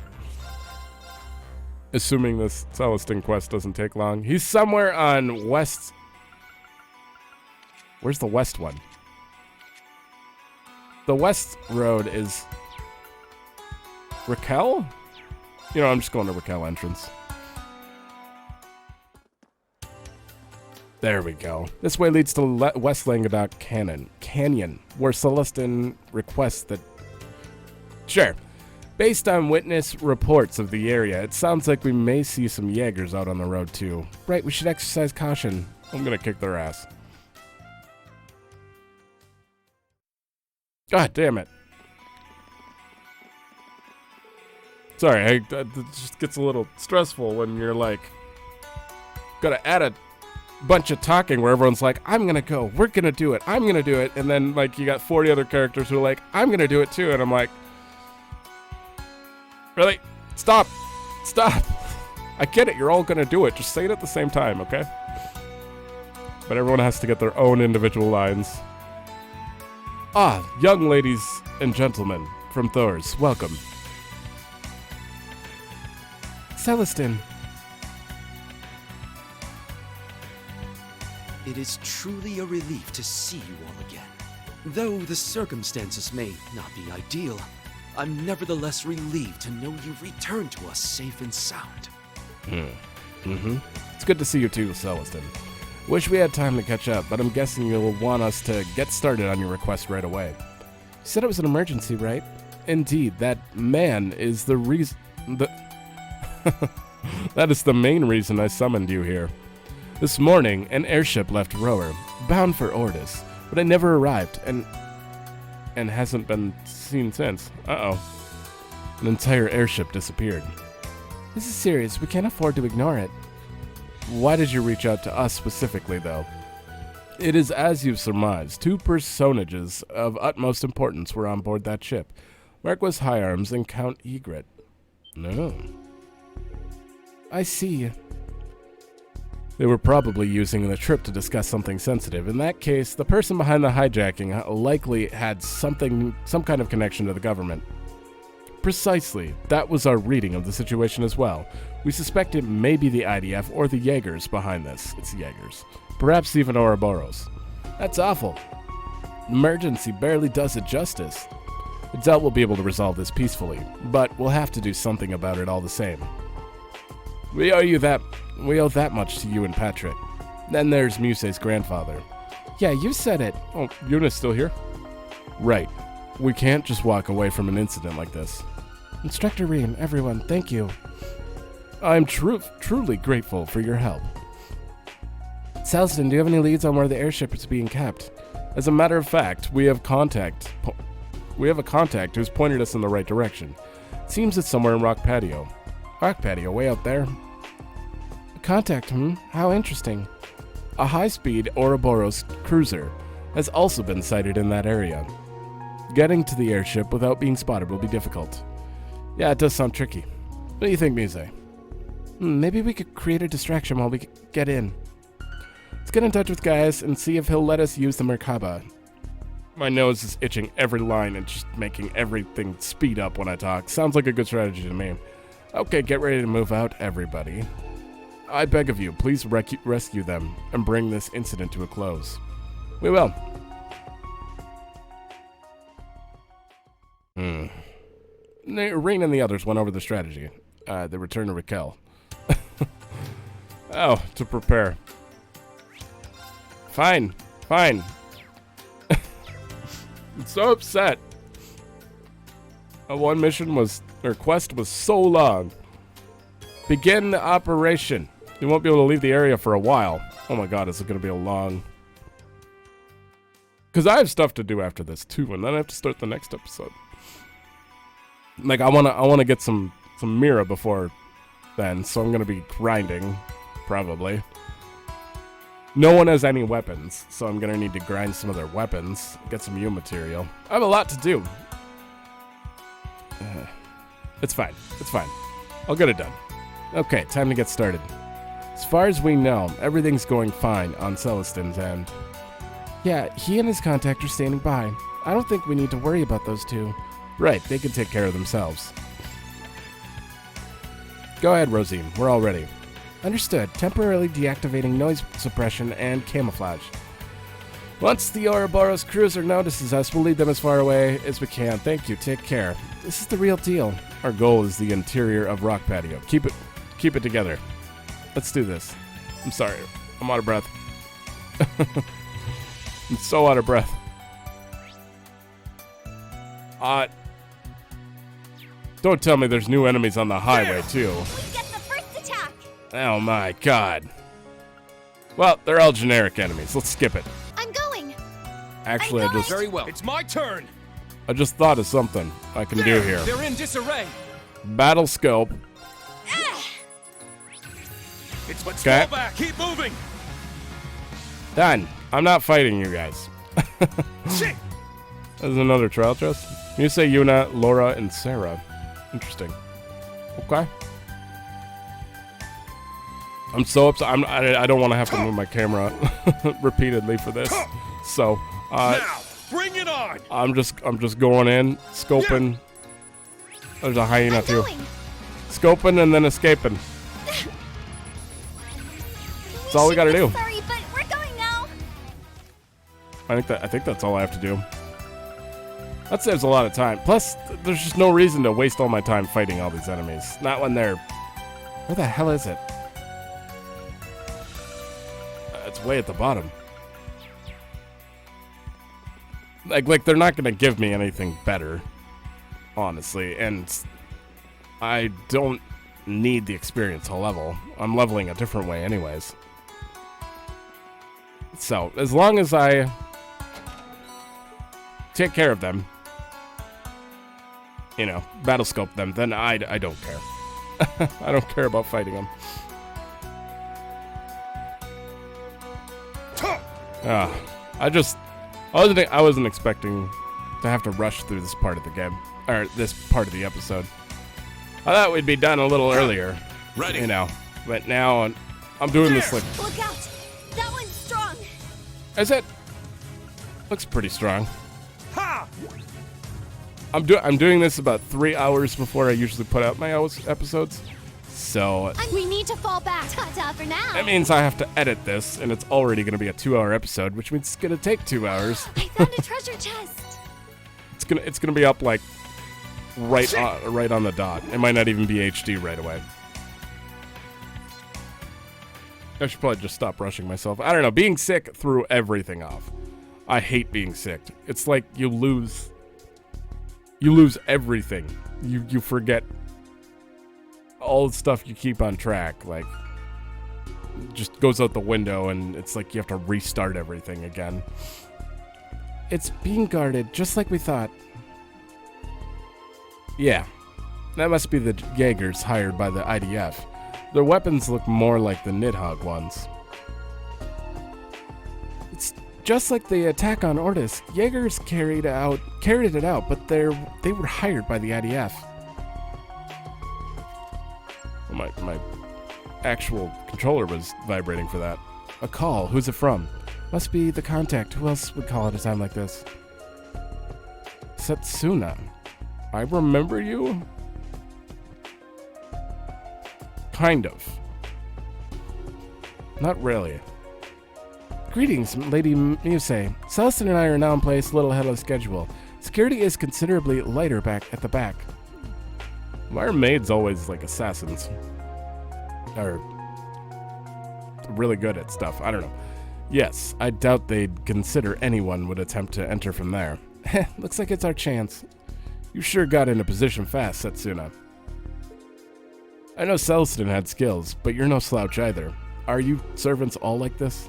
Assuming this Celestin quest doesn't take long. He's somewhere on West... Where's the west one? The west road is... Raquel? I'm just going to Raquel entrance. There we go. This way leads to West Languedoc Canyon, where Celestin requests that... Sure. Based on witness reports of the area, it sounds like we may see some Yeagers out on the road too. Right, we should exercise caution. I'm gonna kick their ass. God damn it. Sorry, it just gets a little stressful when you're like... Gotta add a bunch of talking where everyone's like, I'm gonna go, we're gonna do it, I'm gonna do it, and then like you got 40 other characters who are like, I'm gonna do it too, and I'm like... Really? Stop! I get it, you're all gonna do it, just say it at the same time, okay? But everyone has to get their own individual lines. Young ladies and gentlemen from Thor's, welcome. Celestin. It is truly a relief to see you all again. Though the circumstances may not be ideal, I'm nevertheless relieved to know you've returned to us safe and sound. It's good to see you too, Celestin. Wish we had time to catch up, but I'm guessing you'll want us to get started on your request right away. You said it was an emergency, right? Indeed, that man is the reason... That is the main reason I summoned you here. This morning, an airship left Rower, bound for Ordis, but it never arrived, and hasn't been seen since. Uh-oh. An entire airship disappeared. This is serious. We can't afford to ignore it. Why did you reach out to us specifically, though? It is as you've surmised. 2 personages of utmost importance were on board that ship. Marquis Higharms and Count Egret. No. I see. They were probably using the trip to discuss something sensitive. In that case, the person behind the hijacking likely had some kind of connection to the government. Precisely. That was our reading of the situation as well. We suspect it may be the IDF or the Yeagers behind this. It's the Yeagers. Perhaps even Ouroboros. That's awful. Emergency barely does it justice. I doubt we'll be able to resolve this peacefully, but we'll have to do something about it all the same. We owe that much to you and Patrick. Then there's Musei's grandfather. Yeah, you said it. Oh, Yuna's still here? Right. We can't just walk away from an incident like this. Instructor Rean, everyone, thank you. I'm truly grateful for your help. Celestin, do you have any leads on where the airship is being kept? As a matter of fact, we have a contact who's pointed us in the right direction. Seems it's somewhere in Rock Patio. Rock Patio, way out there. A contact, How interesting. A high-speed Ouroboros cruiser has also been sighted in that area. Getting to the airship without being spotted will be difficult. Yeah, it does sound tricky. What do you think, Musei? Maybe we could create a distraction while we get in. Let's get in touch with Gaius and see if he'll let us use the Merkaba. My nose is itching every line and just making everything speed up when I talk. Sounds like a good strategy to me. Okay, get ready to move out, everybody. I beg of you, please rescue them and bring this incident to a close. We will. Rain and the others went over the strategy. They returned to Raquel. Oh, to prepare. Fine. I'm so upset. One quest was so long. Begin the operation. You won't be able to leave the area for a while. Oh my god, this is going to be a long... Because I have stuff to do after this too, and then I have to start the next episode. Like, I wanna get some Mira before then, so I'm gonna be grinding, probably. No one has any weapons, so I'm gonna need to grind some of their weapons, get some U material. I have a lot to do. It's fine. I'll get it done. Okay, time to get started. As far as we know, everything's going fine on Celestin's end. Yeah, he and his contact are standing by. I don't think we need to worry about those two. Right, they can take care of themselves. Go ahead, Rosine. We're all ready. Understood. Temporarily deactivating noise suppression and camouflage. Once the Ouroboros cruiser notices us, we'll lead them as far away as we can. Thank you. Take care. This is the real deal. Our goal is the interior of Rock Patio. Keep it together. Let's do this. I'm sorry. I'm out of breath. I'm so out of breath. Don't tell me there's new enemies on the highway, too. We get the first attack! Oh my god. Well, they're all generic enemies. Let's skip it. I'm going! Actually, I just... Very well. It's my turn. I just thought of something I can do here. They're in disarray. Battle scope. Let's fall back. Keep moving. Done. I'm not fighting you guys. Shit. There's another trial chest. You say Yuna, Laura, and Sarah. Interesting. Okay. I'm so upset. I don't want to have to move my camera repeatedly for this. So, now, bring it on. I'm just going in, scoping. There's a hyena too. Scoping and then escaping. That's all we gotta do. Sorry, but we're going now. I think that's all I have to do. That saves a lot of time. Plus, there's just no reason to waste all my time fighting all these enemies. Not when they're... Where the hell is it? It's way at the bottom. Like they're not gonna give me anything better, honestly. And I don't need the experience to level. I'm leveling a different way anyways. So, as long as I take care of them, you know, battle scope them, then I don't care. I don't care about fighting them. I wasn't expecting to have to rush through this part of the game, or this part of the episode. I thought we'd be done a little earlier. Ready. You know, but now I'm doing this like... Look out! That one's strong! Is it? Looks pretty strong. Ha! I'm doing this about 3 hours before I usually put out my episodes. So We need to fall back. Ta-ta for now. that means I have to edit this, and it's already going to be a 2-hour episode, which means it's going to take 2 hours. I found a treasure chest. It's gonna be up like right on the dot. It might not even be HD right away. I should probably just stop rushing myself. I don't know. Being sick threw everything off. I hate being sick. It's like you lose everything. You forget all the stuff you keep on track. Like, it just goes out the window, and it's like you have to restart everything again. It's being guarded, just like we thought. Yeah, that must be the Yeagers hired by the IDF. Their weapons look more like the Nidhogg ones. It's just like the attack on Ortis. Yeagers carried it out, but they were hired by the IDF. Well, my actual controller was vibrating for that. A call. Who's it from? Must be the contact. Who else would call at a time like this? Setsuna. I remember you? Kind of. Not really. Greetings, Lady Muse. Celestin and I are now in place, a little ahead of schedule. Security is considerably lighter back at the back. Why are maids always like assassins? Or really good at stuff. I don't know. Yes, I doubt they'd consider anyone would attempt to enter from there. Looks like it's our chance. You sure got into position fast, Setsuna. I know Celestin had skills, but you're no slouch either. Are you servants all like this?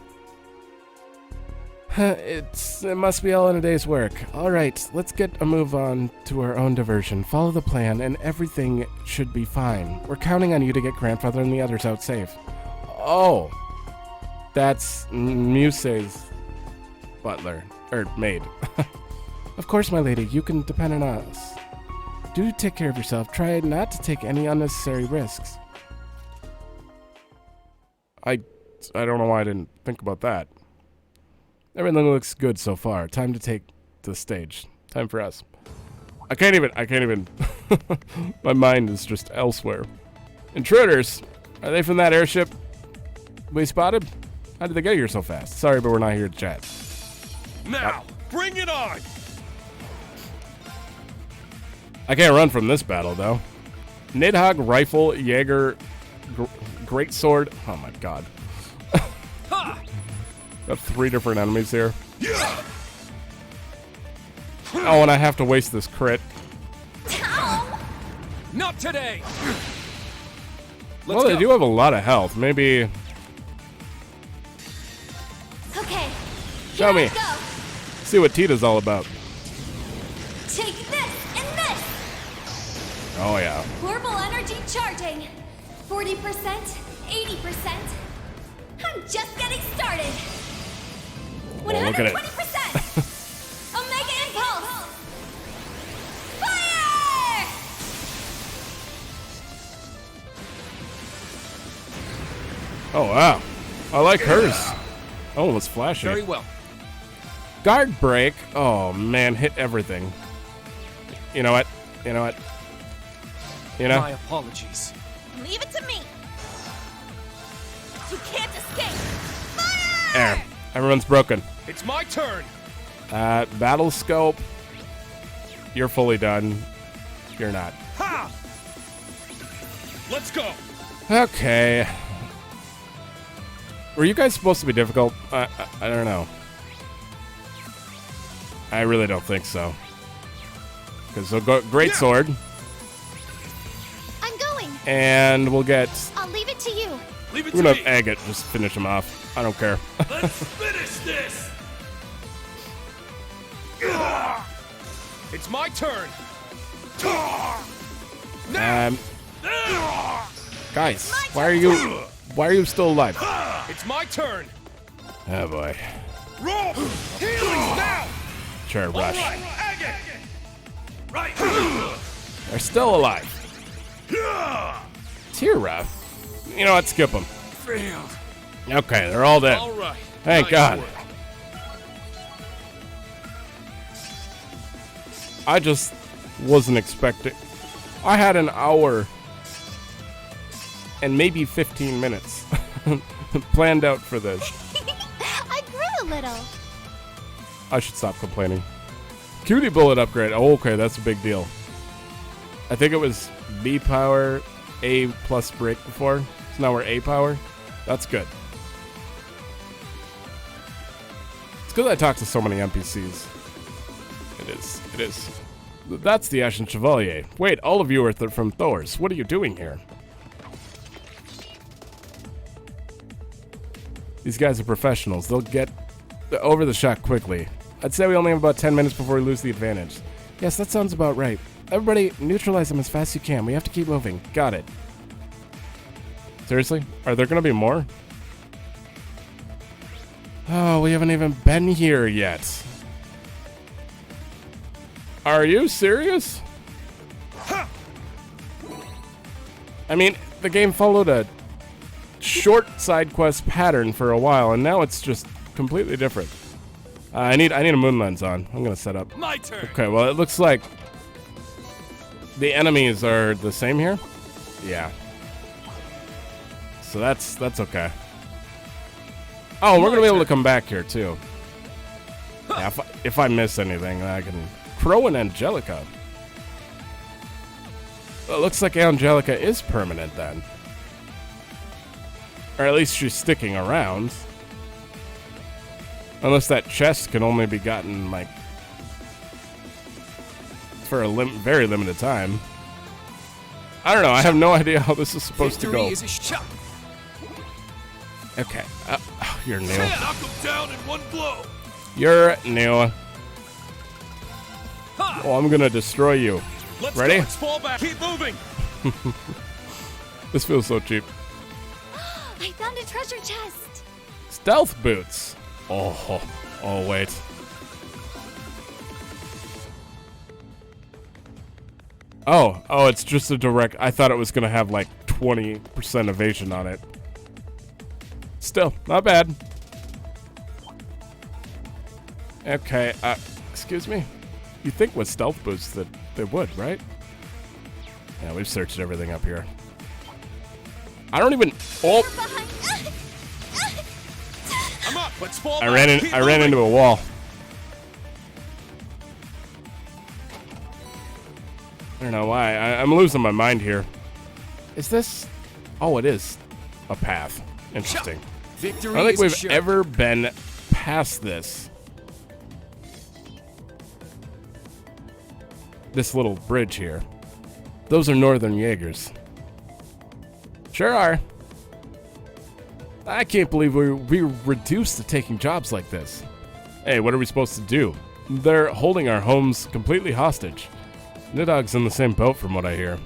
It must be all in a day's work. All right, let's get a move on to our own diversion. Follow the plan, and everything should be fine. We're counting on you to get Grandfather and the others out safe. Oh, that's Muse's butler, or maid. Of course, my lady, you can depend on us. Do take care of yourself. Try not to take any unnecessary risks. I don't know why I didn't think about that. Everything looks good so far. Time to take the stage. Time for us. I can't even. My mind is just elsewhere. Intruders! Are they from that airship we spotted? How did they get here so fast? Sorry, but we're not here to chat. Now, bring it on! I can't run from this battle, though. Nidhogg, rifle, Yeager, greatsword. Oh my god. Got 3 different enemies here. Yeah. Oh, and I have to waste this crit. Not today! Well, they do have a lot of health. Maybe. Okay. Show me. Go. See what Tita's all about. Take this and this. Oh, yeah. Orbital energy charging. 40%, 80%. I'm just getting started. Oh, look at it. 120%. Omega impulse. Fire! Oh, wow. I like hers. Oh, it's flashy. Very well. Guard break. Oh, man. Hit everything. You know what? You know what? You know? My apologies. Leave it to me. You can't escape. Fire! There. Everyone's broken. It's my turn. Battle scope. You're fully done. You're not. Ha! Let's go. Okay. Were you guys supposed to be difficult? I don't know. I really don't think so. Because they'll go great sword, I'm going. and we'll get. I'll leave it to you. Leave it We're to gonna me. have Agate just finish him off. I don't care. Let's finish this. It's my turn. Now. Guys, why are you still alive? It's my turn. Oh boy. Roll. Healing now. Sure, All rush. right. Agate. Right. They're still alive. Tira. You know what? Skip them. Failed. Okay, they're all dead. All right. Thank Nice God. work. wasn't expecting. I had an hour and maybe 15 minutes planned out for this. I grew a little. I should stop complaining. Cutie bullet upgrade. Oh, okay, that's a big deal. I think it was B power, A plus break before. So now we're A power. That's good. It's because I talk to so many NPCs. It is. It is. That's the Ashen Chevalier. Wait, all of you are from Thor's. What are you doing here? These guys are professionals. They'll get over the shock quickly. I'd say we only have about 10 minutes before we lose the advantage. Yes, that sounds about right. Everybody, neutralize them as fast as you can. We have to keep moving. Got it. Seriously? Are there going to be more? Oh, we haven't even been here yet. Are you serious? I mean, the game followed a short side quest pattern for a while, and now it's just completely different. I need a moon lens on. I'm gonna set up. My turn. Okay, well it looks like the enemies are the same here. Yeah. So that's okay. Oh, we're gonna be able to come back here too. Yeah, if I miss anything, I can. Crow and Angelica. Well, it looks like Angelica is permanent then. Or at least she's sticking around. Unless that chest can only be gotten, like, for a very limited time. I don't know. I have no idea how this is supposed to go. Is a shot. Okay. You're new. Knock him down in one blow. You're new. Oh, I'm going to destroy you. Let's Ready? Go. Let's fall back. Keep moving. This feels so cheap. I found a treasure chest. Stealth boots. Oh, wait. Oh, it's just a direct. I thought it was going to have like 20% evasion on it. Still, not bad. Okay, excuse me? You think with stealth boots that they would, right? Yeah, we've searched everything up here. I don't even. Oh! I'm up. Let's fall I back. ran into a wall. I don't know why. I'm losing my mind here. Is this? Oh, it is a path. Interesting. Victory I don't think is we've assured. ever been past this. This little bridge here. Those are northern Yeagers. Sure are. I can't believe we're reduced to taking jobs like this. Hey, what are we supposed to do? They're holding our homes completely hostage. Nidog's in the same boat from what I hear.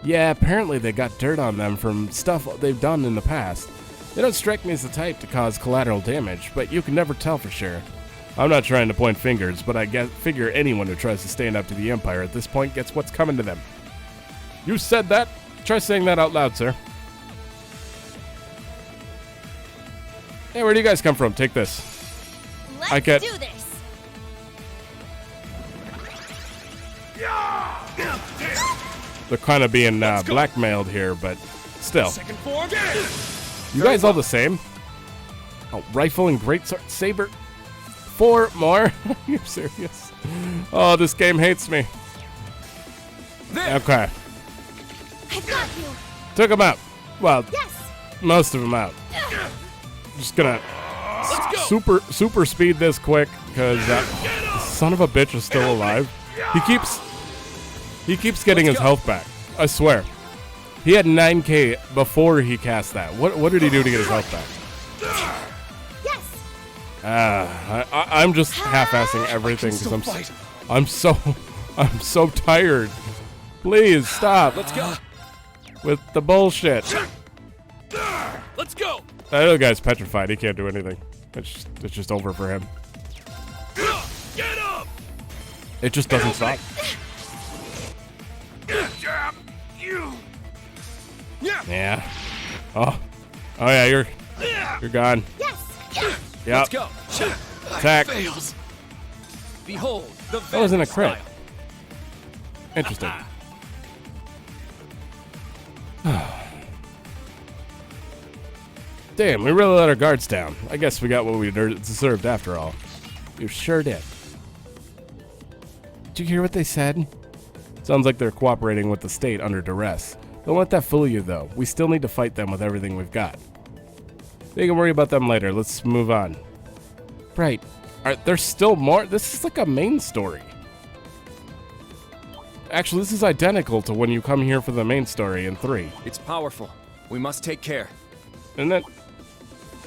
Yeah, apparently they got dirt on them from stuff they've done in the past. They don't strike me as the type to cause collateral damage, but you can never tell for sure. I'm not trying to point fingers, but I figure anyone who tries to stand up to the Empire at this point gets what's coming to them. You said that? Try saying that out loud, sir. Hey, where do you guys come from? Take this. Let's do this. They're kind of being blackmailed here, but still. Second form. You guys all the same? Oh, rifle and great saber. 4 more? You're serious? Oh, this game hates me. Okay. I've got you. Took him out. Well, Yes. most of them out. Just gonna super speed this quick because the son of a bitch is still alive. He keeps getting his health back. I swear. He had 9k before he cast that. What did he do to get his health back? Yes. I'm just half-assing everything because I'm so tired. Please stop. Let's go. With the bullshit. Let's go. That other guy's petrified. He can't do anything. It's just over for him. Get up. It just doesn't stop. You. Yeah. Oh yeah. You're gone. Yes. Yep. Let's go. Attack. Fails. Behold the That wasn't a crit. style. Interesting. Damn, we really let our guards down. I guess we got what we deserved after all. You sure did. Did you hear what they said? Sounds like they're cooperating with the state under duress. Don't let that fool you, though. We still need to fight them with everything we've got. We can worry about them later. Let's move on. Right. There's still more? This is like a main story. Actually, this is identical to when you come here for the main story in 3. It's powerful. We must take care. And then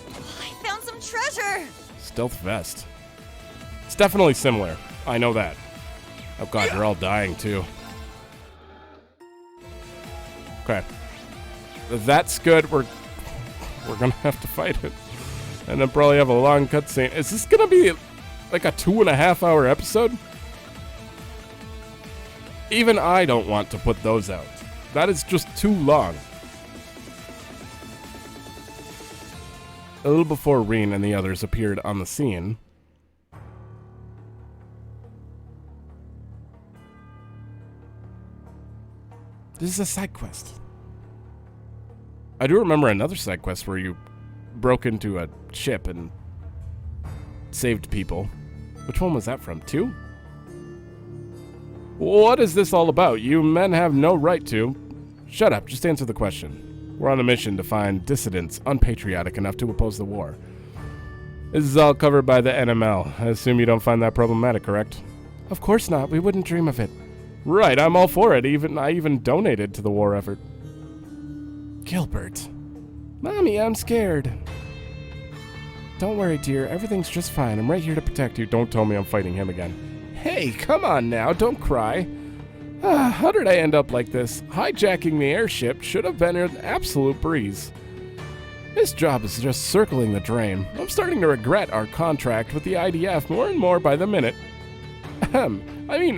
I found some treasure! stealth vest. It's definitely similar. I know that. Oh god, you're all dying too. Okay. That's good. We're gonna have to fight it. And then probably have a long cutscene. Is this gonna be like a 2.5 hour episode? Even I don't want to put those out. That is just too long. A little before Reen and the others appeared on the scene, This is a side quest. I do remember another side quest where you broke into a ship and saved people. Which one was that from? 2? What is this all about? You men have no right to. Shut up, just answer the question. We're on a mission to find dissidents unpatriotic enough to oppose the war. This is all covered by the NML. I assume you don't find that problematic, correct? Of course not. We wouldn't dream of it. Right, I'm all for it. I even donated to the war effort. Gilbert. Mommy, I'm scared. Don't worry, dear. Everything's just fine. I'm right here to protect you. Don't tell me I'm fighting him again. Hey, come on now. Don't cry. How did I end up like this? Hijacking the airship should have been an absolute breeze. This job is just circling the drain. I'm starting to regret our contract with the IDF more and more by the minute.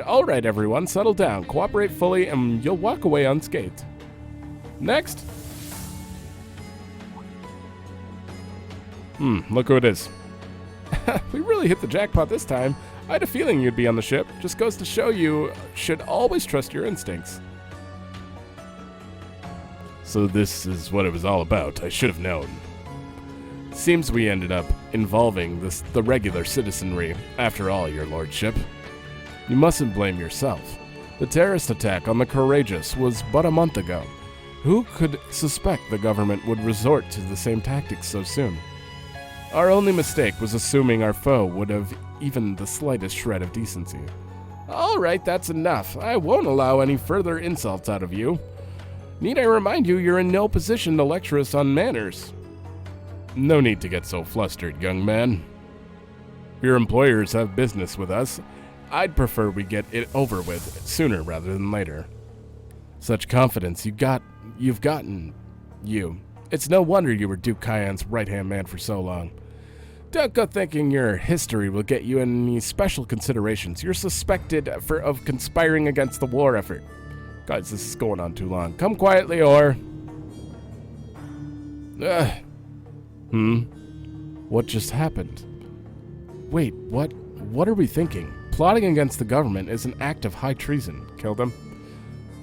All right, everyone, settle down. Cooperate fully, and you'll walk away unscathed. Next. Look who it is. We really hit the jackpot this time. I had a feeling you'd be on the ship. Just goes to show you should always trust your instincts. So this is what it was all about. I should have known. Seems we ended up involving the regular citizenry. After all, your lordship. You mustn't blame yourself. The terrorist attack on the Courageous was but a month ago. Who could suspect the government would resort to the same tactics so soon? Our only mistake was assuming our foe would have even the slightest shred of decency. All right, that's enough. I won't allow any further insults out of you. Need I remind you, you're in no position to lecture us on manners. No need to get so flustered, young man. If your employers have business with us, I'd prefer we get it over with sooner rather than later. Such confidence you've gotten. It's no wonder you were Duke Kyan's right-hand man for so long. Don't go thinking your history will get you any special considerations. You're suspected of conspiring against the war effort. Guys, this is going on too long. Come quietly or... What just happened? Wait, what are we thinking? Plotting against the government is an act of high treason. Kill them?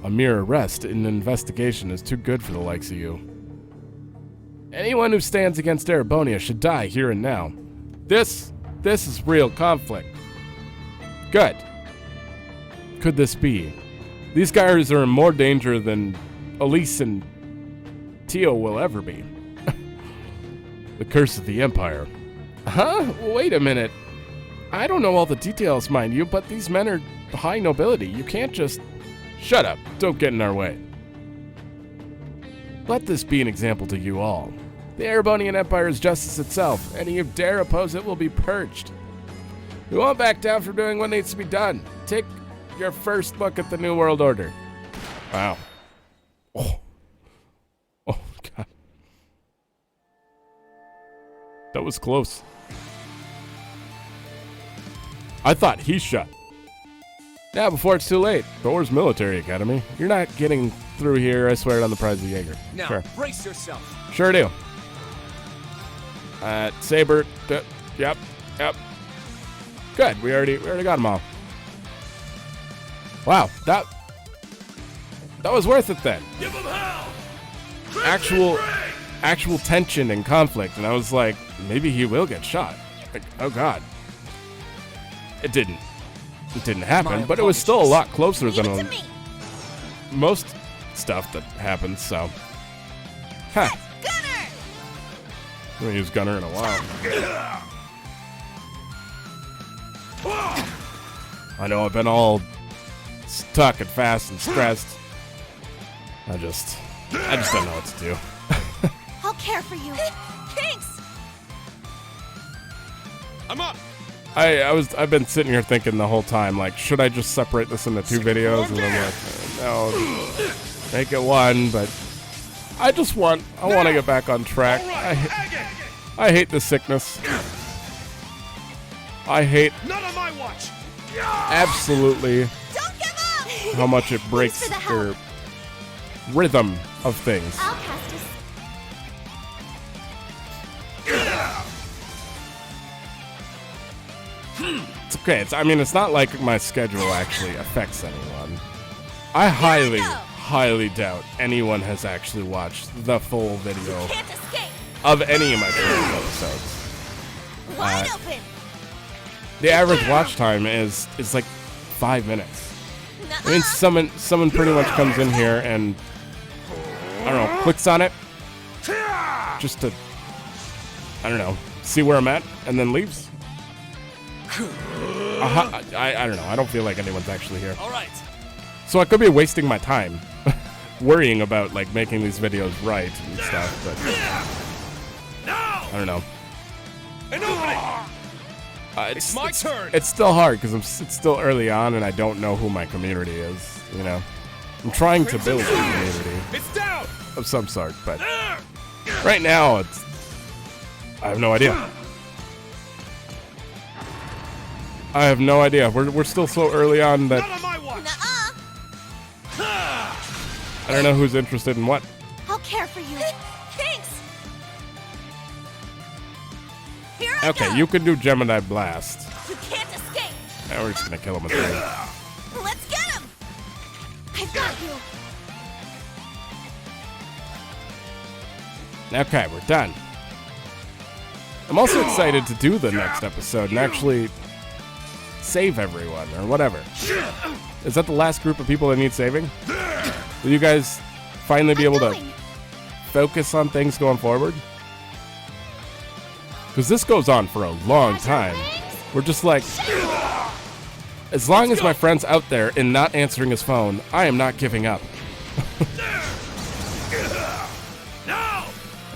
A mere arrest in an investigation is too good for the likes of you. Anyone who stands against Erebonia should die here and now. This is real conflict. Good. Could this be? These guys are in more danger than Elise and Tio will ever be. The curse of the Empire. Huh? Wait a minute. I don't know all the details, mind you, but these men are high nobility. You can't just... Shut up. Don't get in our way. Let this be an example to you all. The Erebonian Empire is justice itself. Any who dare oppose it will be purged. We won't back down from doing what needs to be done. Take your first look at the New World Order. Wow. Oh, God. That was close. I thought he shot. Now, before it's too late. Thor's Military Academy. You're not getting through here. I swear it on the prize of Yeager. Now, sure. brace yourself. Sure do. Saber. Yep. Good. We already got them all. Wow. That was worth it then. Give him hell! Actual tension and conflict, and I was like, maybe he will get shot. Like, oh god. It didn't happen, but it was still a lot closer than most stuff that happens, so. Huh. Gunner! I haven't used Gunner in a while. I know I've been all stuck and fast and stressed. I just don't know what to do. I'll care for you. Thanks! I'm up. I've been sitting here thinking the whole time, like, should I just separate this into 2 videos? And I'm like, no, make it one, but I want to get back on track. I hate the sickness. I hate Not on my watch. absolutely Don't give up! how much it breaks Thanks for the your help. rhythm of things. I'll cast a It's okay. It's not like my schedule actually affects anyone. I highly doubt anyone has actually watched the full video can't escape! of any of my previous episodes. Wide open! The average watch time is like 5 minutes. I mean, someone pretty much comes in here and, I don't know, clicks on it just to, I don't know, see where I'm at and then leaves. I don't know. I don't feel like anyone's actually here. All right. So I could be wasting my time worrying about like making these videos right and stuff, but I don't know. An opening. It's my turn. It's still hard because it's still early on and I don't know who my community is. You know, I'm trying to build a community It's down. of some sort, but right now I have no idea. I have no idea. We're still so early on that Not on my watch. I don't know who's interested in what. I'll care for you. Thanks! Here I Okay, go! you can do Gemini Blast. You can't escape! Now we're just gonna kill him with three. Let's get him! I've got you! Okay, we're done. I'm also excited to do the next episode and actually save everyone or whatever. Is that the last group of people that need saving? Will you guys finally be able to focus on things going forward? Because this goes on for a long time. We're just like, as long as my friend's out there and not answering his phone, I am not giving up. Now.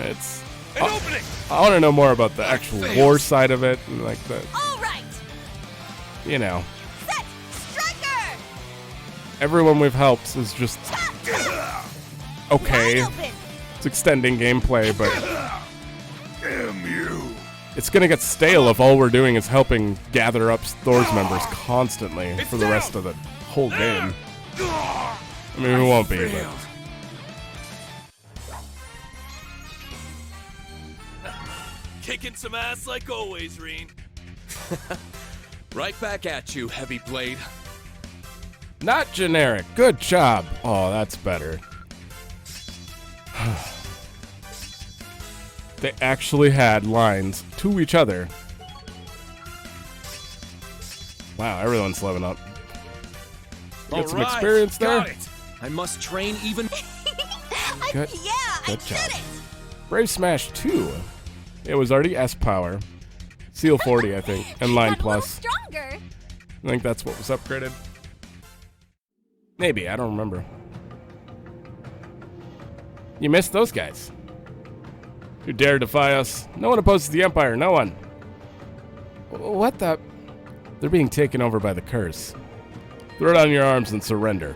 It's. An opening. I want to know more about the actual war side of it and like the, All right! you know, Set! Striker! everyone we've helped is just okay. Wide open! It's extending gameplay, but Damn you. it's gonna get stale if all we're doing is helping gather up Thor's members constantly for the rest of the whole game. I mean, we won't be, but Kicking some ass like always, Reen. Right back at you, Heavy Blade. not generic. Good job. Oh, that's better. They actually had lines to each other. Wow, everyone's leveling up. Get some experience there. Got it. I must train even. Good. Yeah, I Good did job. it! Brave Smash 2. It was already S Power. Seal 40, I think. And Line Got a little Plus. stronger. I think that's what was upgraded. Maybe, I don't remember. You missed those guys. You dare defy us? No one opposes the Empire, no one. What the? They're being taken over by the curse. Throw down your arms and surrender.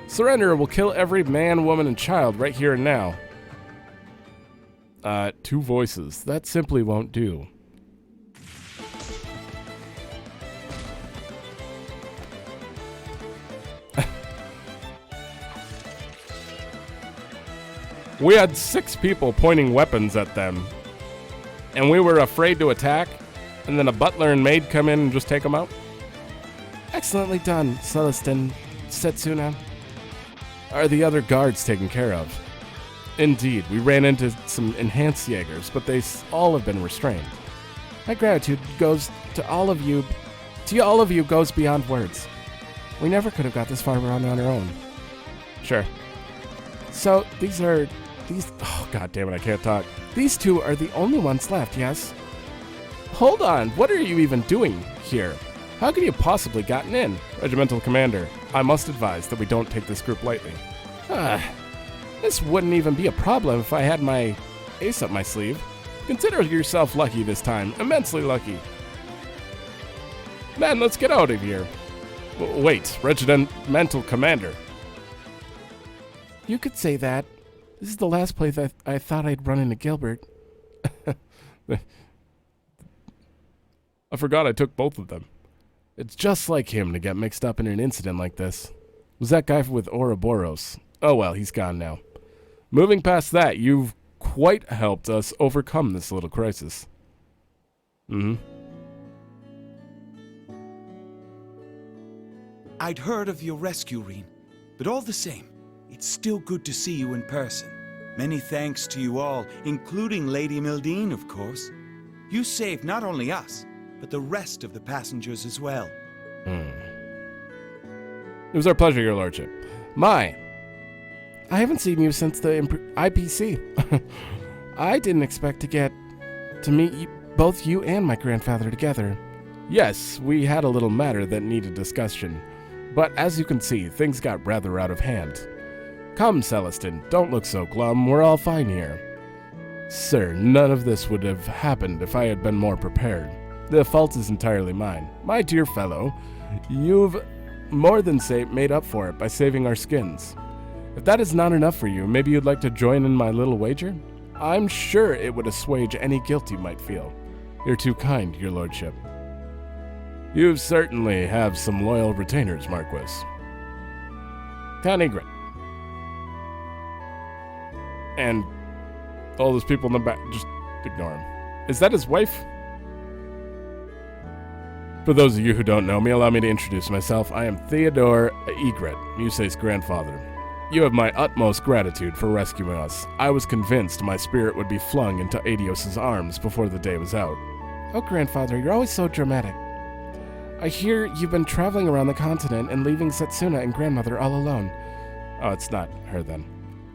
Surrender will kill every man, woman, and child right here and now. 2 voices. That simply won't do. We had 6 people pointing weapons at them, and we were afraid to attack, and then a butler and maid come in and just take them out? Excellently done, Celestin, Setsuna. are the other guards taken care of? Indeed, we ran into some enhanced Yeagers, but they all have been restrained. My gratitude goes to all of you. To all of you goes beyond words. We never could have got this far on our own. Sure. So, oh god damn it, I can't talk. These two are the only ones left, yes? Hold on, what are you even doing here? How could you possibly gotten in? Regimental Commander, I must advise that we don't take this group lightly. This wouldn't even be a problem if I had my ace up my sleeve. Consider yourself lucky this time, immensely lucky. Man, let's get out of here. Wait, Regimental Commander. You could say that. This is the last place I thought I'd run into Gilbert. I forgot I took both of them. It's just like him to get mixed up in an incident like this. It was that guy with Ouroboros. Oh well, he's gone now. Moving past that, you've quite helped us overcome this little crisis. I'd heard of your rescue, Reen, but all the same, it's still good to see you in person. Many thanks to you all, including Lady Mildine, of course. You saved not only us, but the rest of the passengers as well. It was our pleasure, Your Lordship. I haven't seen you since the IPC. I didn't expect to meet both you and my grandfather together. Yes, we had a little matter that needed discussion, but as you can see, things got rather out of hand. Come, Celestin, don't look so glum, we're all fine here. Sir, none of this would have happened if I had been more prepared. The fault is entirely mine. My dear fellow, you've more than made up for it by saving our skins. If that is not enough for you, maybe you'd like to join in my little wager? I'm sure it would assuage any guilt you might feel. You're too kind, Your Lordship. You certainly have some loyal retainers, Marquis. Count Egret. And all those people in the back, just ignore him. Is that his wife? For those of you who don't know me, allow me to introduce myself. I am Theodore Egret, Musei's grandfather. You have my utmost gratitude for rescuing us. I was convinced my spirit would be flung into Adios' arms before the day was out. Oh, grandfather, you're always so dramatic. I hear you've been traveling around the continent and leaving Setsuna and grandmother all alone. Oh, it's not her then.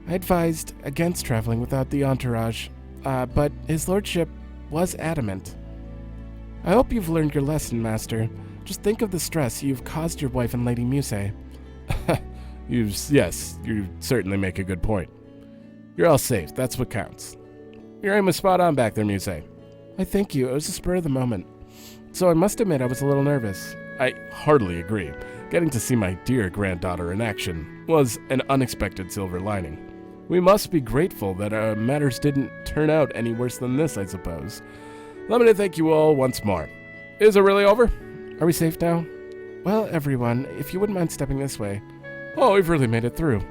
I advised against traveling without the entourage, but his lordship was adamant. I hope you've learned your lesson, Master. Just think of the stress you've caused your wife and Lady Musei. Yes, you certainly make a good point. You're all safe, that's what counts. Your aim was spot on back there, Musei. I thank you, it was a spur of the moment. So I must admit I was a little nervous. I heartily agree. Getting to see my dear granddaughter in action was an unexpected silver lining. We must be grateful that matters didn't turn out any worse than this, I suppose. Let me thank you all once more. Is it really over? Are we safe now? Well, everyone, if you wouldn't mind stepping this way. Oh, we've really made it through.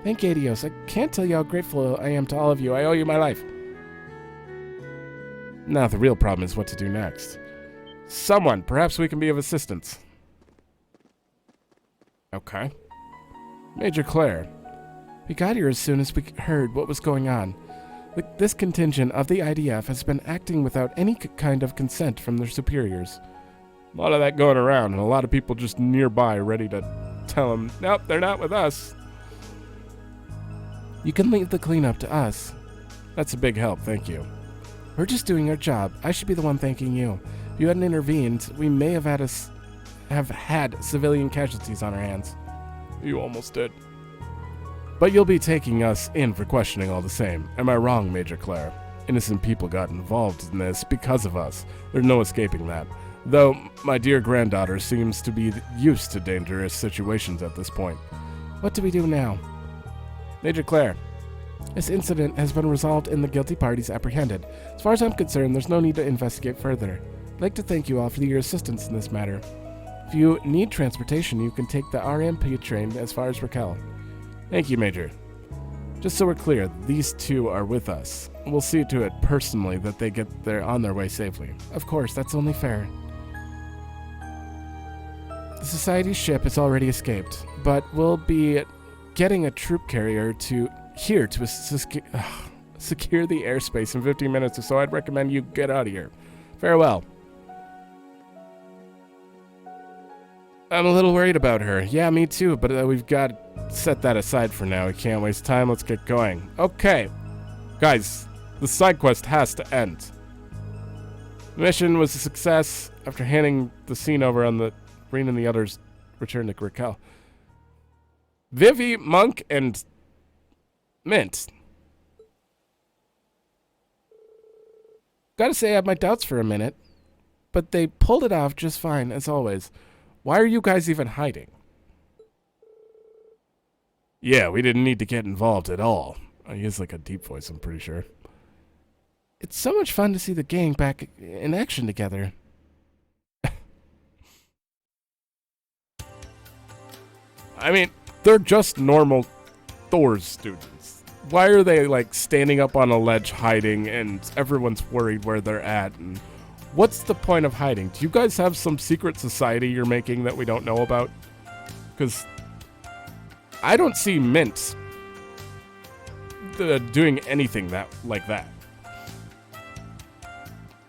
Thank you, Adios. I can't tell you how grateful I am to all of you. I owe you my life. Now, the real problem is what to do next. Someone, perhaps we can be of assistance. Okay. Major Claire. We got here as soon as we heard what was going on. This contingent of the IDF has been acting without any kind of consent from their superiors. A lot of that going around, and a lot of people just nearby ready to tell them, nope, they're not with us. You can leave the cleanup to us. That's a big help, thank you. We're just doing our job. I should be the one thanking you. If you hadn't intervened, we may have had civilian casualties on our hands. You almost did. But you'll be taking us in for questioning all the same. Am I wrong, Major Claire? Innocent people got involved in this because of us. There's no escaping that. Though my dear granddaughter seems to be used to dangerous situations at this point. What do we do now? Major Claire, this incident has been resolved and the guilty parties apprehended. As far as I'm concerned, there's no need to investigate further. I'd like to thank you all for your assistance in this matter. If you need transportation, you can take the RMP train as far as Raquel. Thank you, Major. Just so we're clear, these two are with us. We'll see to it personally that they get on their way safely. Of course, that's only fair. The Society's ship has already escaped, but will be getting a troop carrier to here to secure the airspace in 15 minutes or so. I'd recommend you get out of here. Farewell. I'm a little worried about her. Yeah, me too, but we've got to set that aside for now. We can't waste time. Let's get going. Okay. Guys, the side quest has to end. The mission was a success. After handing the scene over on the Breen and the others returned to Raquel. Vivi, Monk, and Mint. Gotta say I had my doubts for a minute, but they pulled it off just fine, as always. Why are you guys even hiding? Yeah, we didn't need to get involved at all. He has like a deep voice, I'm pretty sure. It's so much fun to see the gang back in action together. I mean, they're just normal Thor's students. Why are they like standing up on a ledge hiding and everyone's worried where they're at? And what's the point of hiding? Do you guys have some secret society you're making that we don't know about? Because I don't see Mint doing anything like that.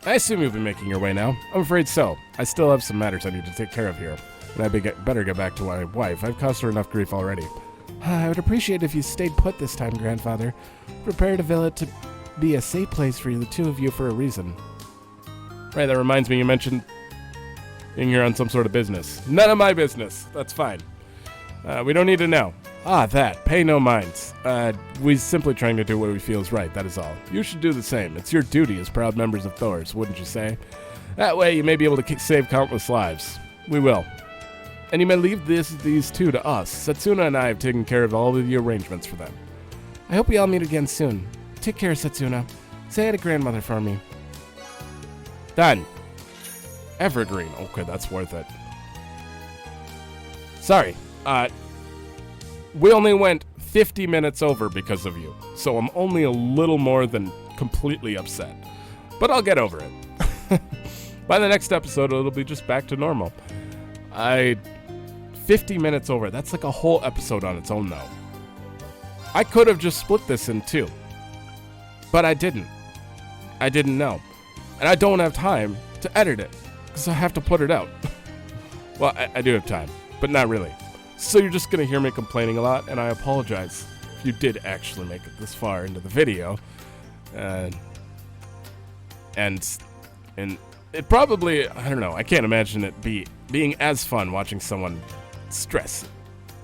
I assume you'll be making your way now. I'm afraid so. I still have some matters I need to take care of here. And I better get back to my wife. I've caused her enough grief already. I would appreciate if you stayed put this time, Grandfather. Prepared a villa to be a safe place for the two of you for a reason. Right, that reminds me, you mentioned being here on some sort of business. None of my business. That's fine. We don't need to know. That. Pay no minds. We're simply trying to do what we feel is right, that is all. You should do the same. It's your duty as proud members of Thor's, wouldn't you say? That way you may be able to save countless lives. We will. And you may leave these two to us. Setsuna and I have taken care of all of the arrangements for them. I hope we all meet again soon. Take care, Setsuna. Say hi to Grandmother for me. Done. Evergreen. Okay, that's worth it. Sorry. We only went 50 minutes over because of you, so I'm only a little more than completely upset. But I'll get over it. By the next episode, it'll be just back to normal. 50 minutes over. That's like a whole episode on its own, though. I could have just split this in two, but I didn't. I didn't know. And I don't have time to edit it, because I have to put it out. Well, I do have time, but not really. So you're just going to hear me complaining a lot, and I apologize if you did actually make it this far into the video. And it probably, I don't know, I can't imagine it being as fun watching someone stress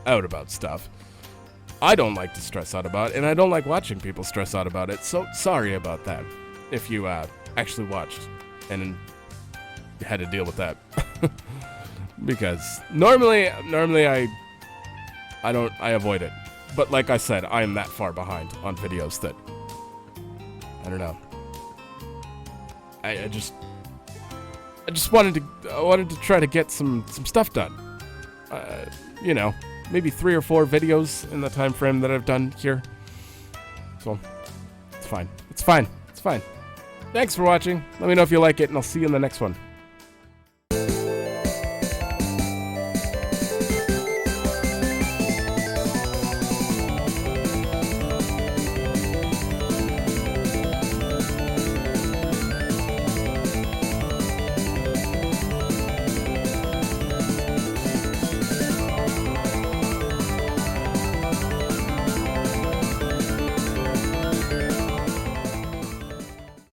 out about stuff. I don't like to stress out about it, and I don't like watching people stress out about it, so sorry about that if you actually watched and had to deal with that. Because normally I avoid it. But like I said, I am that far behind on videos that I don't know. I just wanted to try to get some stuff done. You know, maybe 3 or 4 videos in the time frame that I've done here. So it's fine. It's fine. It's fine. Thanks for watching. Let me know if you like it, and I'll see you in the next one.